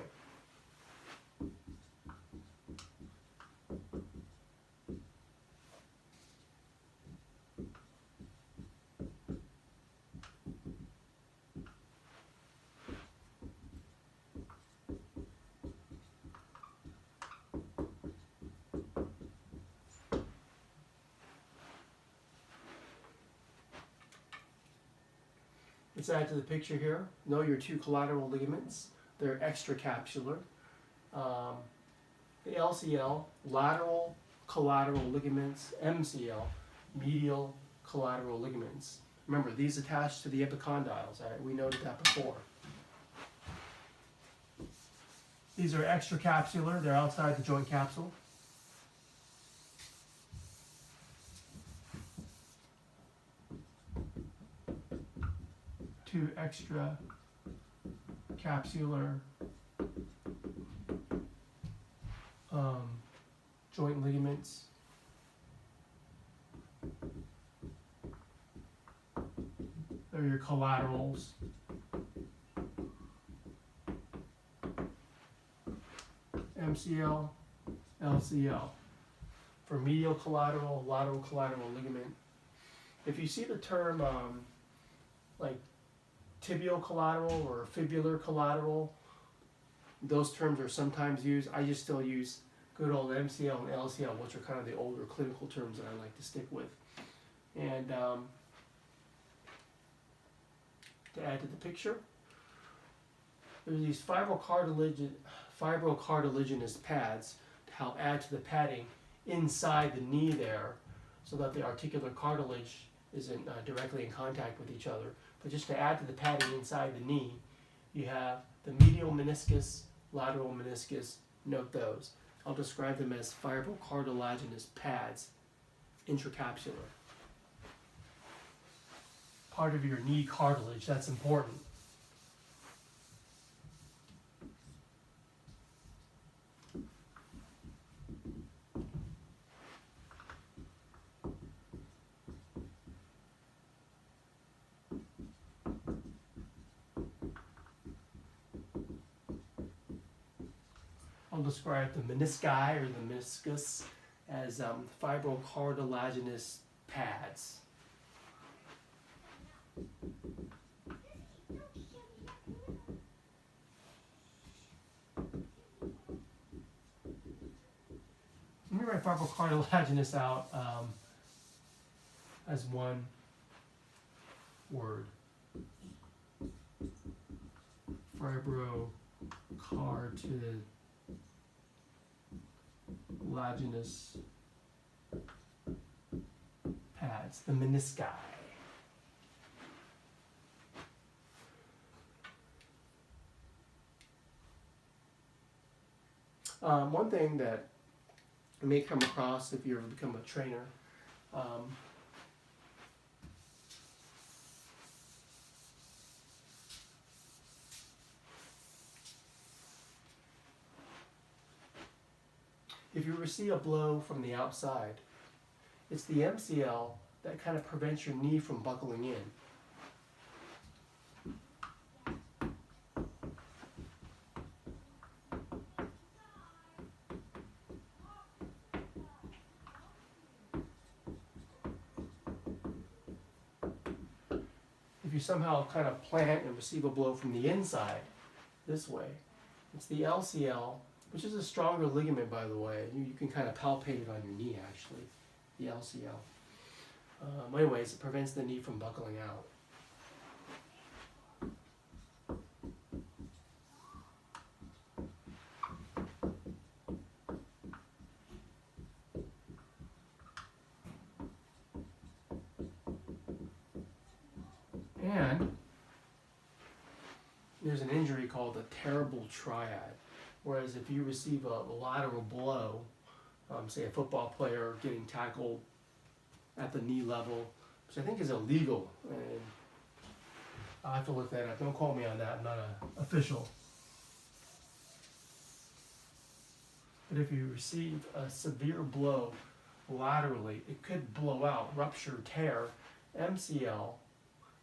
Let's add to the picture here. Know your 2 collateral ligaments. They're extracapsular. The LCL, lateral collateral ligaments. MCL, medial collateral ligaments. Remember, these attach to the epicondyles. All right? We noted that before. These are extracapsular. They're outside the joint capsule. Two extra capsular joint ligaments. They're your collaterals. MCL, LCL. For medial collateral, lateral collateral ligament. If you see the term like tibial collateral or fibular collateral, those terms are sometimes used. I just still use good old MCL and LCL, which are kind of the older clinical terms that I like to stick with. And to add to the picture, there's these fibrocartilaginous pads to help add to the padding inside the knee there, so that the articular cartilage isn't directly in contact with each other. But just to add to the padding inside the knee, You have the medial meniscus, lateral meniscus, note those. I'll describe them as fibrocartilaginous pads, intracapsular. Part of your knee cartilage, that's important. I'll describe the menisci or the meniscus as fibrocartilaginous pads. Let me write fibrocartilaginous out as one word. Fibrocartilaginous pads, the menisci. One thing that you may come across if you ever become a trainer, if you receive a blow from the outside, it's the MCL that kind of prevents your knee from buckling in. If you somehow kind of plant and receive a blow from the inside, this way, it's the LCL, which is a stronger ligament, by the way. You can kind of palpate it on your knee, actually, the LCL. Anyways, it prevents the knee from buckling out. And there's an injury called a terrible triad. Whereas if you receive a lateral blow, say a football player getting tackled at the knee level, which I think is illegal, and I'll have to look that up. Don't call me on that, I'm not an official. But if you receive a severe blow laterally, it could blow out, rupture, tear, MCL,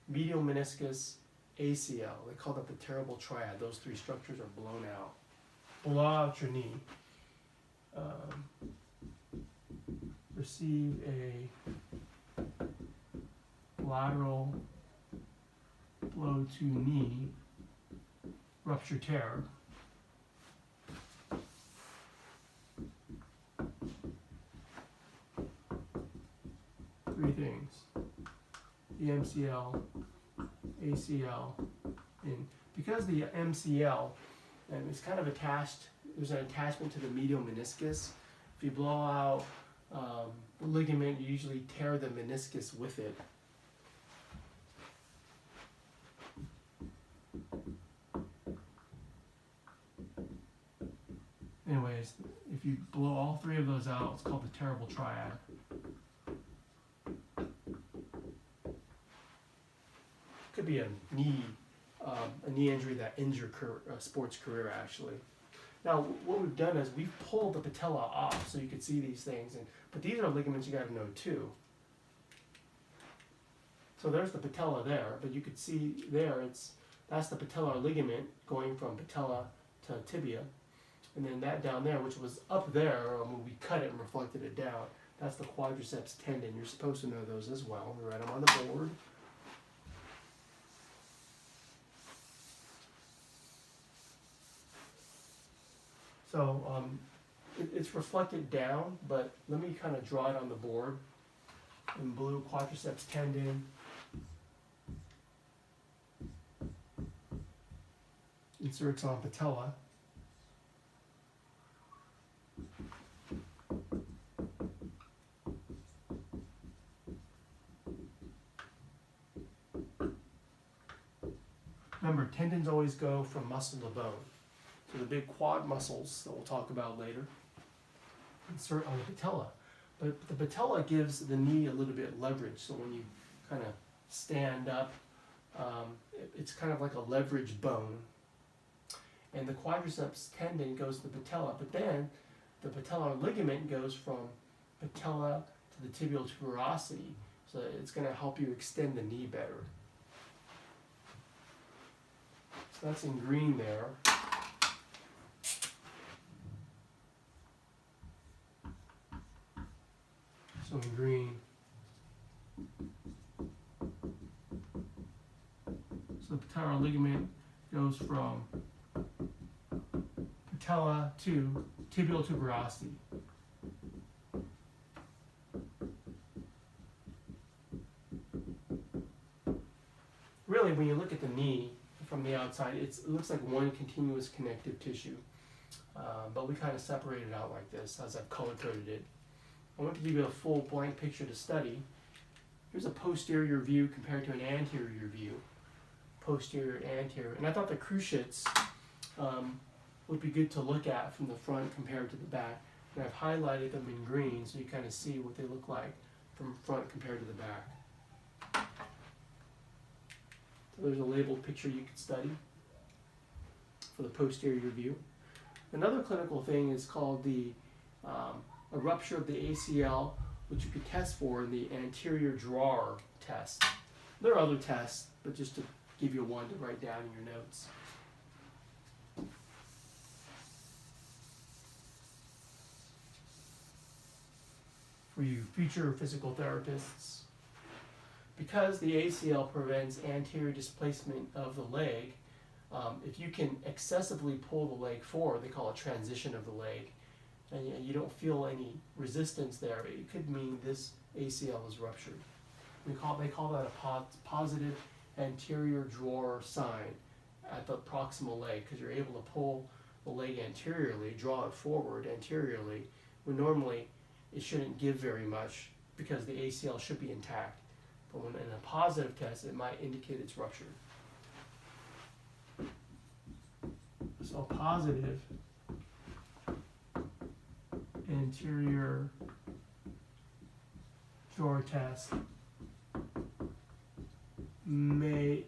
medial meniscus, ACL. They call that the terrible triad. Those three structures are blown out. Blow out your knee. Receive a lateral blow to knee, rupture, tear. Three things: the MCL, ACL, and because the MCL and it's kind of attached, there's an attachment to the medial meniscus. If you blow out the ligament, you usually tear the meniscus with it. Anyways, if you blow all three of those out, it's called the terrible triad. Could be a knee injury that ends your sports career, actually. Now, what we've done is we've pulled the patella off so you can see these things, but these are ligaments you got to know too. So there's the patella there, but you could see there that's the patellar ligament going from patella to tibia, and then that down there, which was up there when we cut it and reflected it down, that's the quadriceps tendon. You're supposed to know those as well. We write them on the board. So it's reflected down, but let me kind of draw it on the board. In blue, quadriceps tendon. Inserts on patella. Remember, tendons always go from muscle to bone. So the big quad muscles that we'll talk about later insert on the patella. But the patella gives the knee a little bit of leverage. So when you kind of stand up, it's kind of like a leverage bone. And the quadriceps tendon goes to the patella, but then the patellar ligament goes from patella to the tibial tuberosity. So it's going to help you extend the knee better. So that's in green there. So in green. So the patellar ligament goes from patella to tibial tuberosity. Really, when you look at the knee from the outside, it looks like one continuous connective tissue. But we kind of separate it out like this as I've color-coded it. I want to give you a full blank picture to study. Here's a posterior view compared to an anterior view. Posterior, anterior. And I thought the cruciates would be good to look at from the front compared to the back. And I've highlighted them in green so you kind of see what they look like from front compared to the back. So there's a labeled picture you could study for the posterior view. Another clinical thing is called a rupture of the ACL, which you could test for in the anterior drawer test. There are other tests, but just to give you one to write down in your notes. For you future physical therapists, because the ACL prevents anterior displacement of the leg, if you can excessively pull the leg forward, they call it transition of the leg, and you don't feel any resistance there, it could mean this ACL is ruptured. They call that a positive anterior drawer sign at the proximal leg, because you're able to pull the leg anteriorly, draw it forward anteriorly, when normally it shouldn't give very much because the ACL should be intact. But when in a positive test, it might indicate it's ruptured. So a positive anterior drawer test may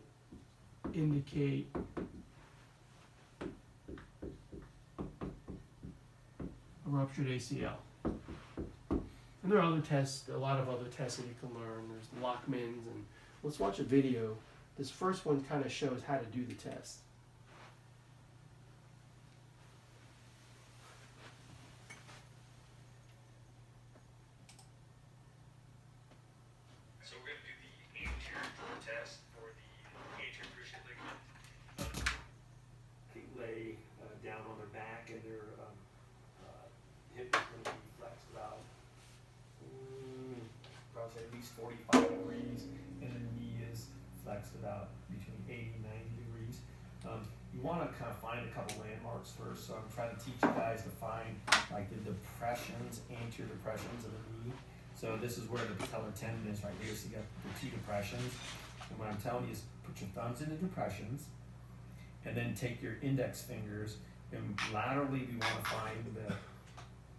indicate a ruptured ACL. And there are other tests, a lot of other tests that you can learn. There's Lockman's, and let's watch a video. This first one kind of shows how to do the test. So we're going to do the anterior drawer test for the anterior cruciate ligament. They lay down on their back, and their hip is going to be flexed about probably at least 45 degrees, and the knee is flexed about between 80 and 90 degrees. You want to kind of find a couple landmarks first, so I'm trying to teach you guys to find like the depressions, anterior depressions of the knee. So this is where the patellar tendon is right here, so you got the two depressions. And what I'm telling you is put your thumbs in the depressions, and then take your index fingers, and laterally we want to find the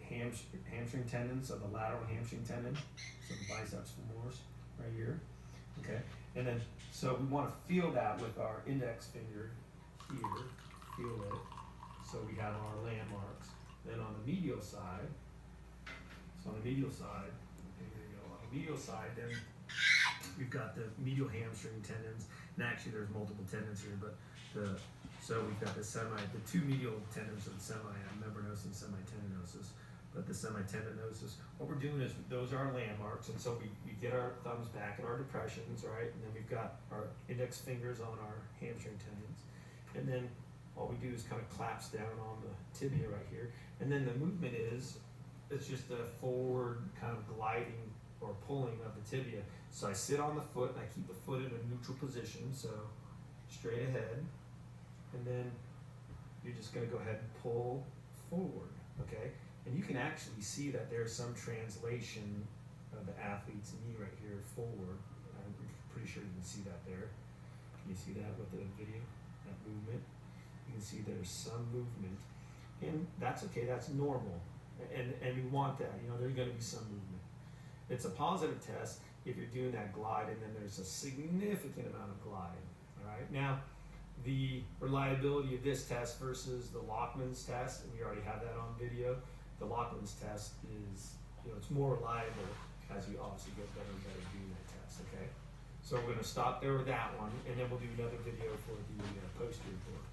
hamstring tendon, so the lateral hamstring tendon, so the biceps femoris right here, okay? And then, so we want to feel that with our index finger here, feel it, so we have our landmarks. Then on the medial side, then we've got the medial hamstring tendons, and actually there's multiple tendons here, but so we've got the two medial tendons of the membranosus and semitendinosus. But the semitendinosus, what we're doing is those are our landmarks, and so we get our thumbs back in our depressions, right? And then we've got our index fingers on our hamstring tendons. And then all we do is kind of collapse down on the tibia right here. And then the movement it's just a forward kind of gliding or pulling of the tibia. So I sit on the foot and I keep the foot in a neutral position, so straight ahead. And then you're just gonna go ahead and pull forward, okay? And you can actually see that there's some translation of the athlete's knee right here forward. I'm pretty sure you can see that there. Can you see that with the video? that movement. You can see there's some movement, and that's okay, that's normal, and we want that, you know, there's going to be some movement. It's a positive test if you're doing that glide and then there's a significant amount of glide. All right, now the reliability of this test versus the Lachman's test, and we already have that on video. The Lachman's test is, you know, it's more reliable as you obviously get better and better doing that test. Okay, so we're going to stop there with that one, and then we'll do another video for the posterior board.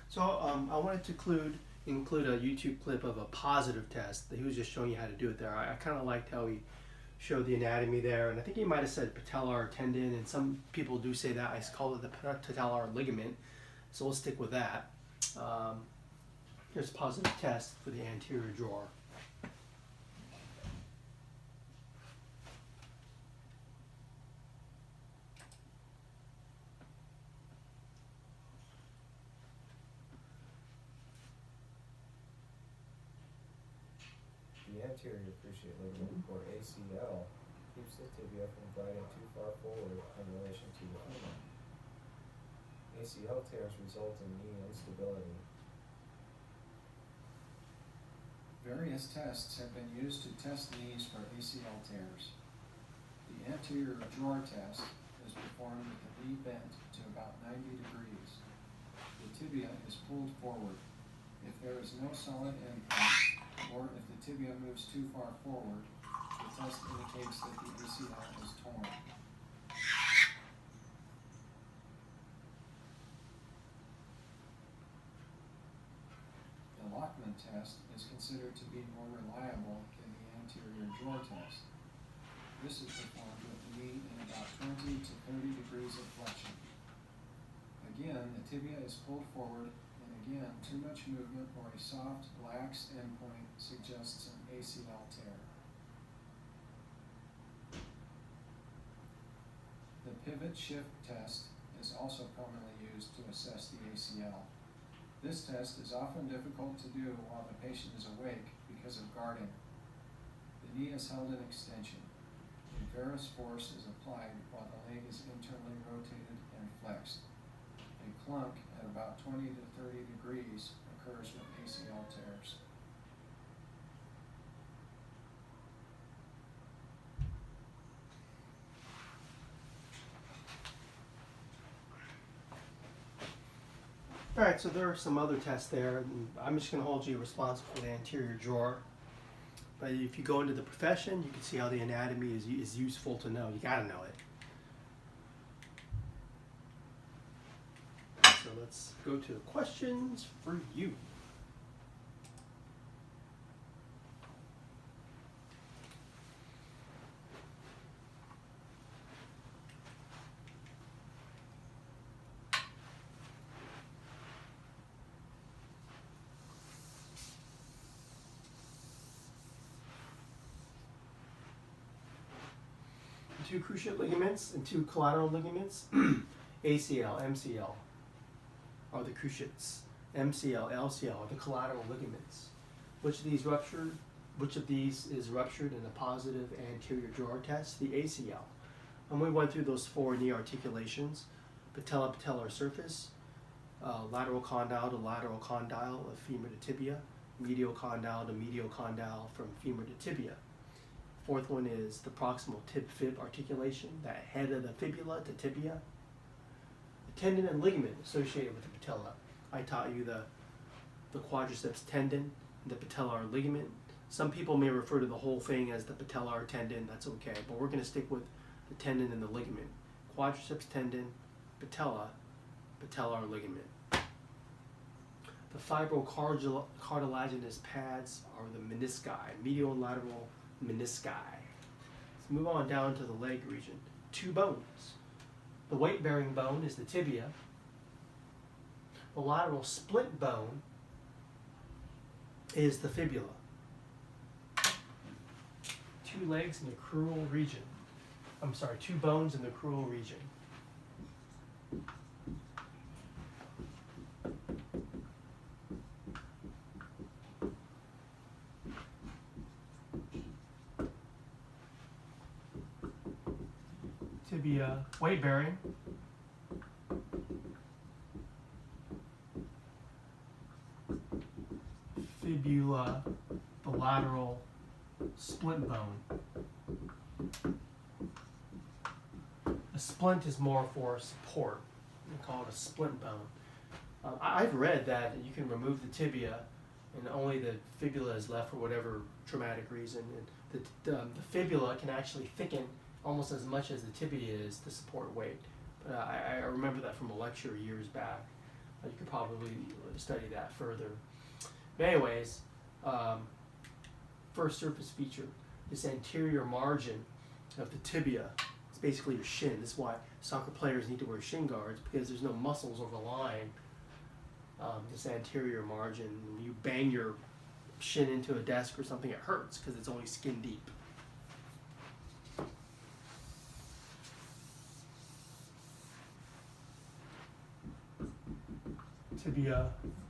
So I wanted to include a YouTube clip of a positive test. He was just showing you how to do it there. I kind of liked how he showed the anatomy there, and I think he might have said patellar tendon, and some people do say that. I call it the patellar ligament, so we'll stick with that. Here's a positive test for the anterior drawer. The anterior cruciate ligament, or ACL, keeps the tibia from gliding too far forward in relation to the femur. ACL tears result in knee instability. Various tests have been used to test knees for ACL tears. The anterior drawer test is performed with the knee bent to about 90 degrees. The tibia is pulled forward. If there is no solid impact, or if the tibia moves too far forward, the test indicates that the ACL is torn. The Lachman test is considered to be more reliable than the anterior drawer test. This is performed with the knee in about 20 to 30 degrees of flexion. Again, the tibia is pulled forward, and again, too much movement or a soft, lax endpoint suggests an ACL tear. The pivot shift test is also commonly used to assess the ACL. This test is often difficult to do while the patient is awake because of guarding. The knee is held in extension. A varus force is applied while the leg is internally rotated and flexed. A clunk at about 20 to 30 degrees occurs with ACL tears. All right, so there are some other tests there. And I'm just going to hold you responsible for the anterior drawer. But if you go into the profession, you can see how the anatomy is useful to know. You got to know it. So let's go to the questions for you. Two cruciate ligaments and two collateral ligaments. ACL, MCL are the cruciates. MCL, LCL are the collateral ligaments. Which of these is ruptured in a positive anterior drawer test? The ACL. And we went through those four knee articulations: patella-patellar surface, lateral condyle to lateral condyle of femur to tibia, medial condyle to medial condyle from femur to tibia. Fourth one is the proximal tib-fib articulation, that head of the fibula to tibia. The tendon and ligament associated with the patella. I taught you the quadriceps tendon, the patellar ligament. Some people may refer to the whole thing as the patellar tendon. That's okay, but we're going to stick with the tendon and the ligament. Quadriceps tendon, patella, patellar ligament. The fibrocartilaginous pads are the menisci, medial and lateral menisci. Let's move on down to the leg region. Two bones. The weight-bearing bone is the tibia. The lateral split bone is the fibula. Two legs in the crural region. Two bones in the crural region. tibia weight bearing. Fibula, the lateral splint bone. A splint is more for support. We call it a splint bone. I've read that you can remove the tibia and only the fibula is left for whatever traumatic reason. And the fibula can actually thicken almost as much as the tibia is to support weight. I remember that from a lecture years back. You could probably study that further. But anyways, first surface feature, this anterior margin of the tibia. It's basically your shin. This is why soccer players need to wear shin guards, because there's no muscles overlying this anterior margin. When you bang your shin into a desk or something, it hurts because it's only skin deep. Tibia,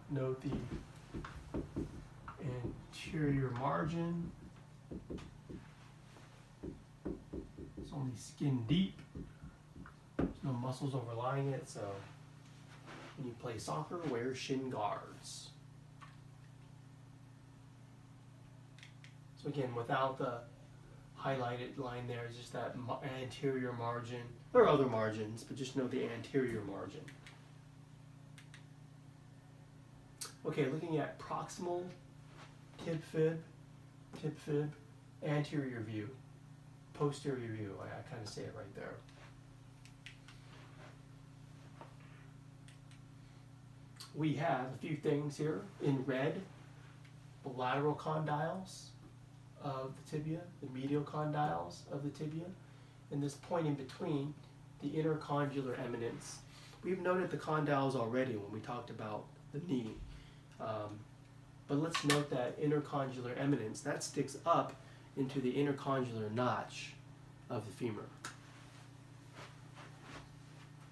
note the anterior margin. It's only skin deep. There's no muscles overlying it, so when you play soccer, wear shin guards. So again, without the highlighted line there, it's just that anterior margin. There are other margins, but just know the anterior margin. Okay, looking at proximal tib fib, anterior view, posterior view. I kind of say it right there. We have a few things here in red: the lateral condyles of the tibia, the medial condyles of the tibia, and this point in between, the intercondylar eminence. We've noted the condyles already when we talked about the knee. But let's note that intercondylar eminence, that sticks up into the intercondylar notch of the femur.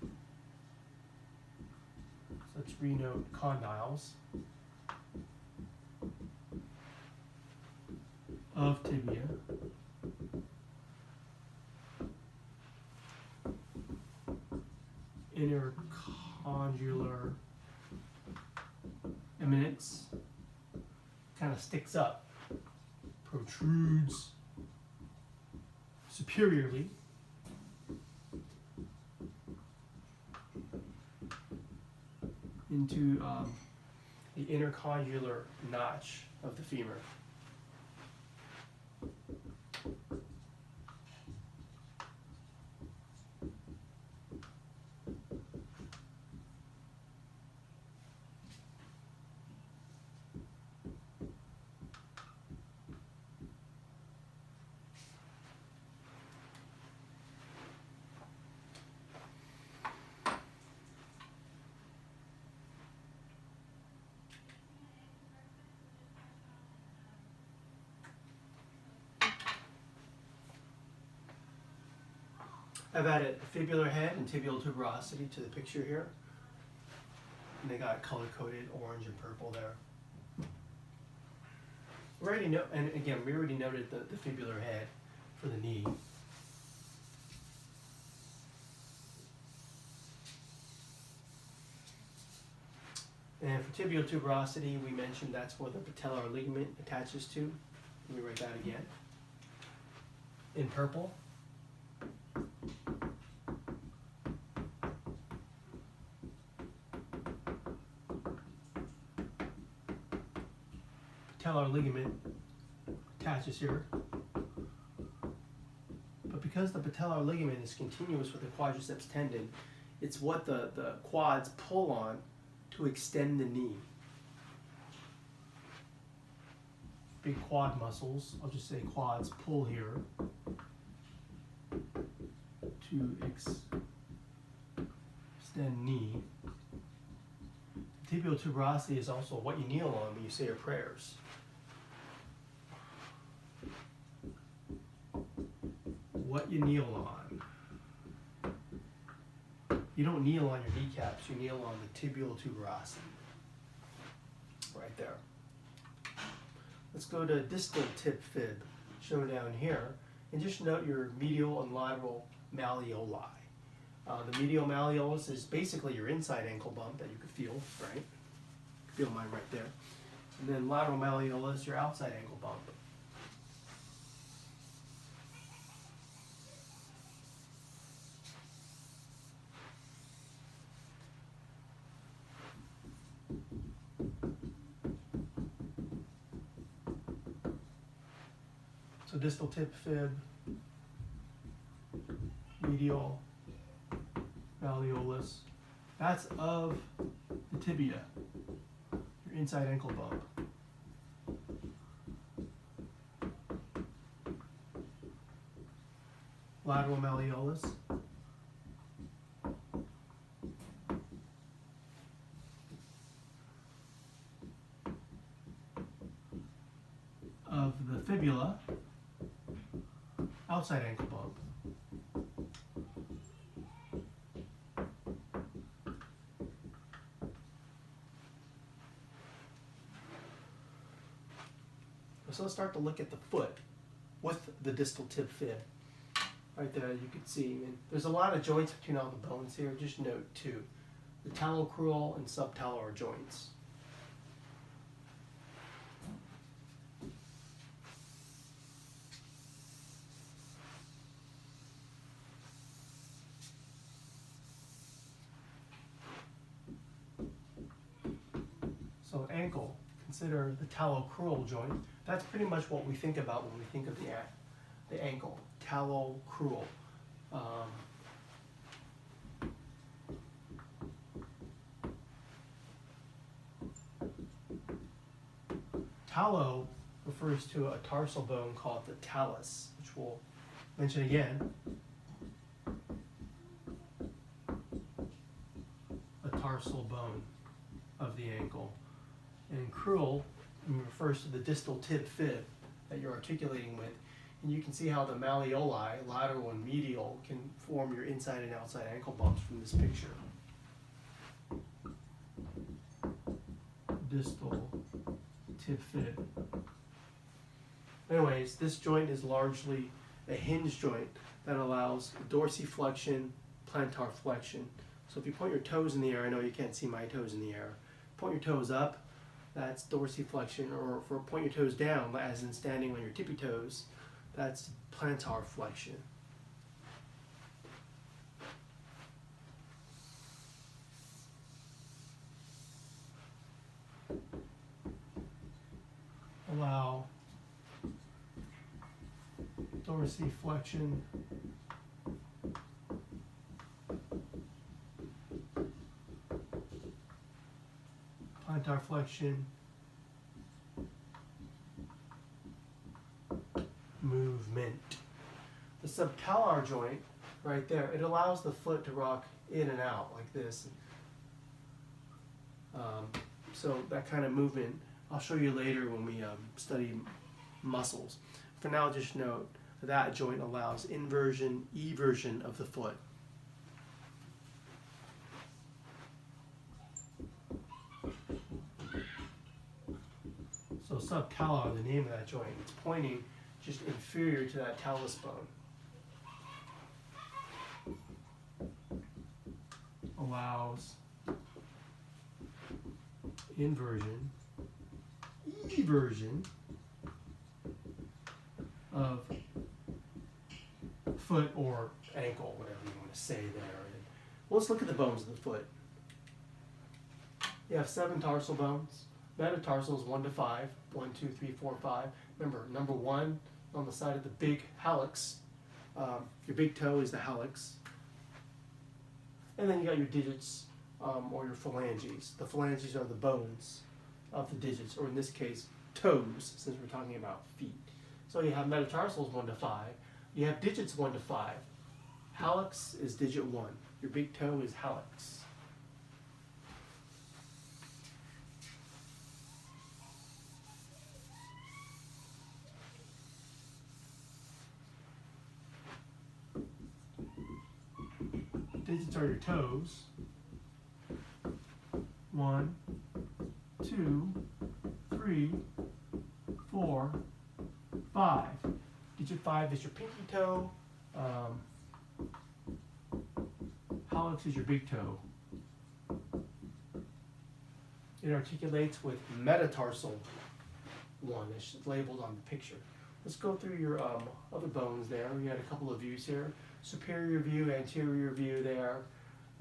So let's renote condyles of tibia. Intercondylar eminence kind of sticks up, protrudes superiorly into the intercondylar notch of the femur. I've added fibular head and tibial tuberosity to the picture here. And they got color-coded orange and purple there. We already know, and again, we already noted the fibular head for the knee. And for tibial tuberosity, we mentioned that's where the patellar ligament attaches to. Let me write that again. In purple. Patellar ligament attaches here. But because the patellar ligament is continuous with the quadriceps tendon, it's what the quads pull on to extend the knee. Big quad muscles, I'll just say quads, pull here to extend knee. Tibial tuberosity is also what you kneel on when you say your prayers. What you kneel on. You don't kneel on your kneecaps, you kneel on the tibial tuberosity. Right there. Let's go to distal tib fib, shown down here, and just note your medial and lateral malleoli. The medial malleolus is basically your inside ankle bump that you could feel, right? Feel mine right there. And then lateral malleolus, your outside ankle bump. So distal tib fib, medial malleolus, that's of the tibia, your inside ankle bump. Lateral malleolus, of the fibula, outside ankle bump. So let's start to look at the foot with the distal tib fib. Right there, you can see, and there's a lot of joints between all the bones here. Just note too, the talocrural and subtalar joints. So ankle, consider the talocrural joint. That's pretty much what we think about when we think of the ankle, talocrural. Talo refers to a tarsal bone called the talus, which we'll mention again. A tarsal bone of the ankle. And crural refers to the distal tib fib that you're articulating with. And you can see how the malleoli, lateral and medial, can form your inside and outside ankle bumps from this picture. Distal tib fib. Anyways, this joint is largely a hinge joint that allows dorsiflexion, plantar flexion. So if you point your toes in the air, I know you can't see my toes in the air. Point your toes up, that's dorsiflexion, or for point your toes down, as in standing on your tippy toes, that's plantar flexion. Allow dorsiflexion, plantar flexion, movement. The subtalar joint, right there, it allows the foot to rock in and out like this. So that kind of movement, I'll show you later when we study muscles. For now, just note that joint allows inversion, eversion of the foot. So subtalar, the name of that joint, it's pointing just inferior to that talus bone. Allows inversion, eversion of foot or ankle, whatever you want to say there. And let's look at the bones of the foot. You have 7 tarsal bones. Metatarsals 1 to 5. 1, 2, 3, 4, 5. Remember, number 1 on the side of the big hallux. Your big toe is the hallux. And then you got your digits or your phalanges. The phalanges are the bones of the digits, or in this case, toes, since we're talking about feet. So you have metatarsals 1 to 5. You have digits 1 to 5. Hallux is digit 1. Your big toe is hallux. Digits are your toes. 1, 2, 3, 4, 5. Digit 5 is your pinky toe. hallux is your big toe. It articulates with metatarsal one. It's labeled on the picture. Let's go through your other bones there. We had a couple of views here. Superior view, anterior view there.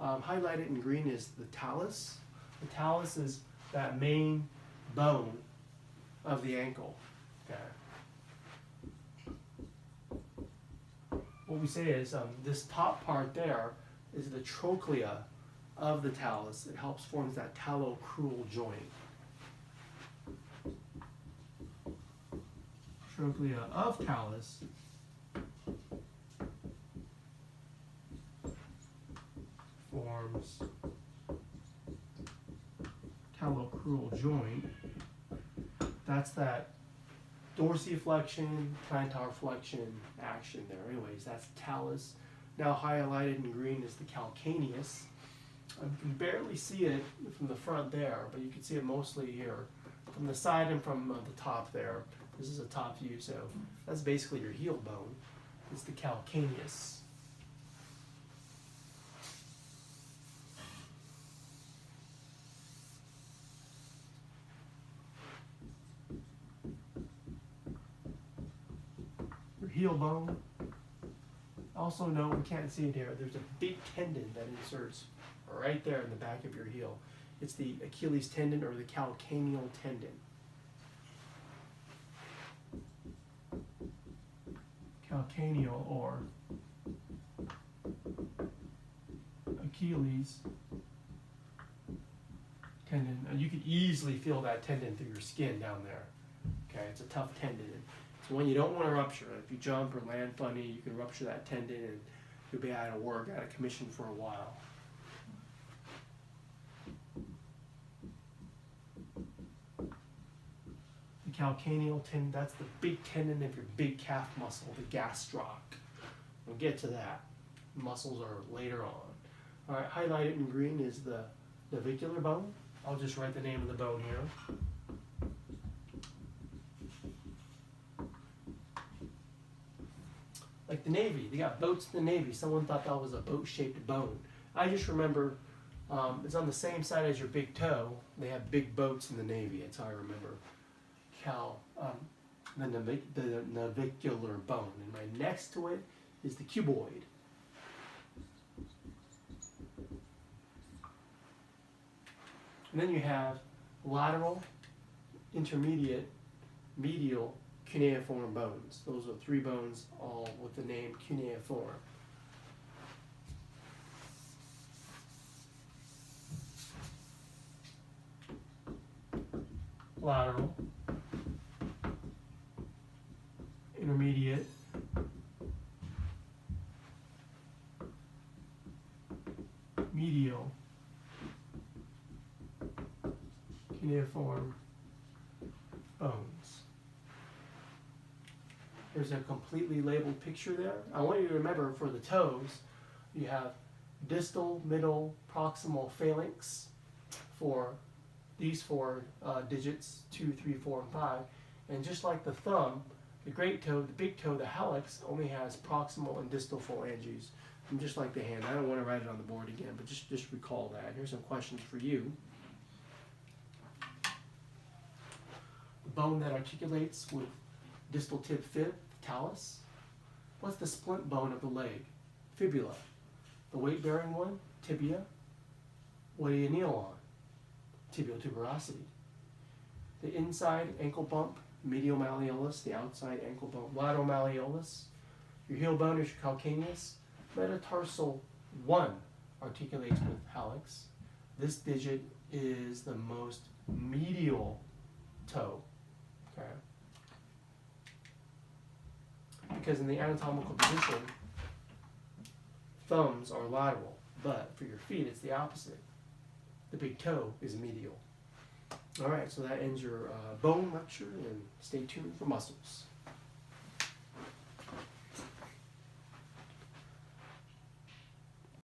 Highlighted in green is the talus. The talus is that main bone of the ankle. Okay. What we say is this top part there is the trochlea of the talus. It helps form that talocrural joint. Trochlea of talus forms talocrural joint. That's that dorsiflexion, plantar flexion action there. Anyways, that's talus. Now highlighted in green is the calcaneus. You can barely see it from the front there, but you can see it mostly here. From the side and from the top there. This is a top view, so that's basically your heel bone. It's the calcaneus. Your heel bone. Also note, we can't see it here, there's a big tendon that inserts right there in the back of your heel. It's the Achilles tendon or the calcaneal tendon. Calcaneal or Achilles tendon. You can easily feel that tendon through your skin down there. Okay, it's a tough tendon. It's one you don't want to rupture. If you jump or land funny, you can rupture that tendon and you'll be out of work, out of commission for a while. The calcaneal tendon, that's the big tendon of your big calf muscle, the gastroc. We'll get to that. Muscles are later on. All right, highlighted in green is the navicular bone. I'll just write the name of the bone here. Like the Navy, they got boats in the Navy. Someone thought that was a boat-shaped bone. I just remember it's on the same side as your big toe. They have big boats in the Navy. That's how I remember. The navicular bone. And right next to it is the cuboid. And then you have lateral, intermediate, medial, cuneiform bones. Those are three bones, all with the name cuneiform. Lateral, intermediate, medial, cuneiform bones. There's a completely labeled picture there. I want you to remember for the toes, you have distal, middle, proximal phalanx for these four digits, 2, 3, 4, and 5. And just like the thumb, the great toe, the big toe, the hallux only has proximal and distal phalanges. And just like the hand, I don't want to write it on the board again, but just recall that. Here's some questions for you. The bone that articulates with distal tib fib, talus. What's the splint bone of the leg? Fibula. The weight-bearing one, tibia. What do you kneel on? Tibial tuberosity. The inside ankle bump, medial malleolus. The outside ankle bump, lateral malleolus. Your heel bone is your calcaneus. Metatarsal 1 articulates with hallux. This digit is the most medial toe. Okay. Because in the anatomical position, thumbs are lateral, but for your feet, it's the opposite. The big toe is medial. All right, so that ends your bone lecture, and stay tuned for muscles.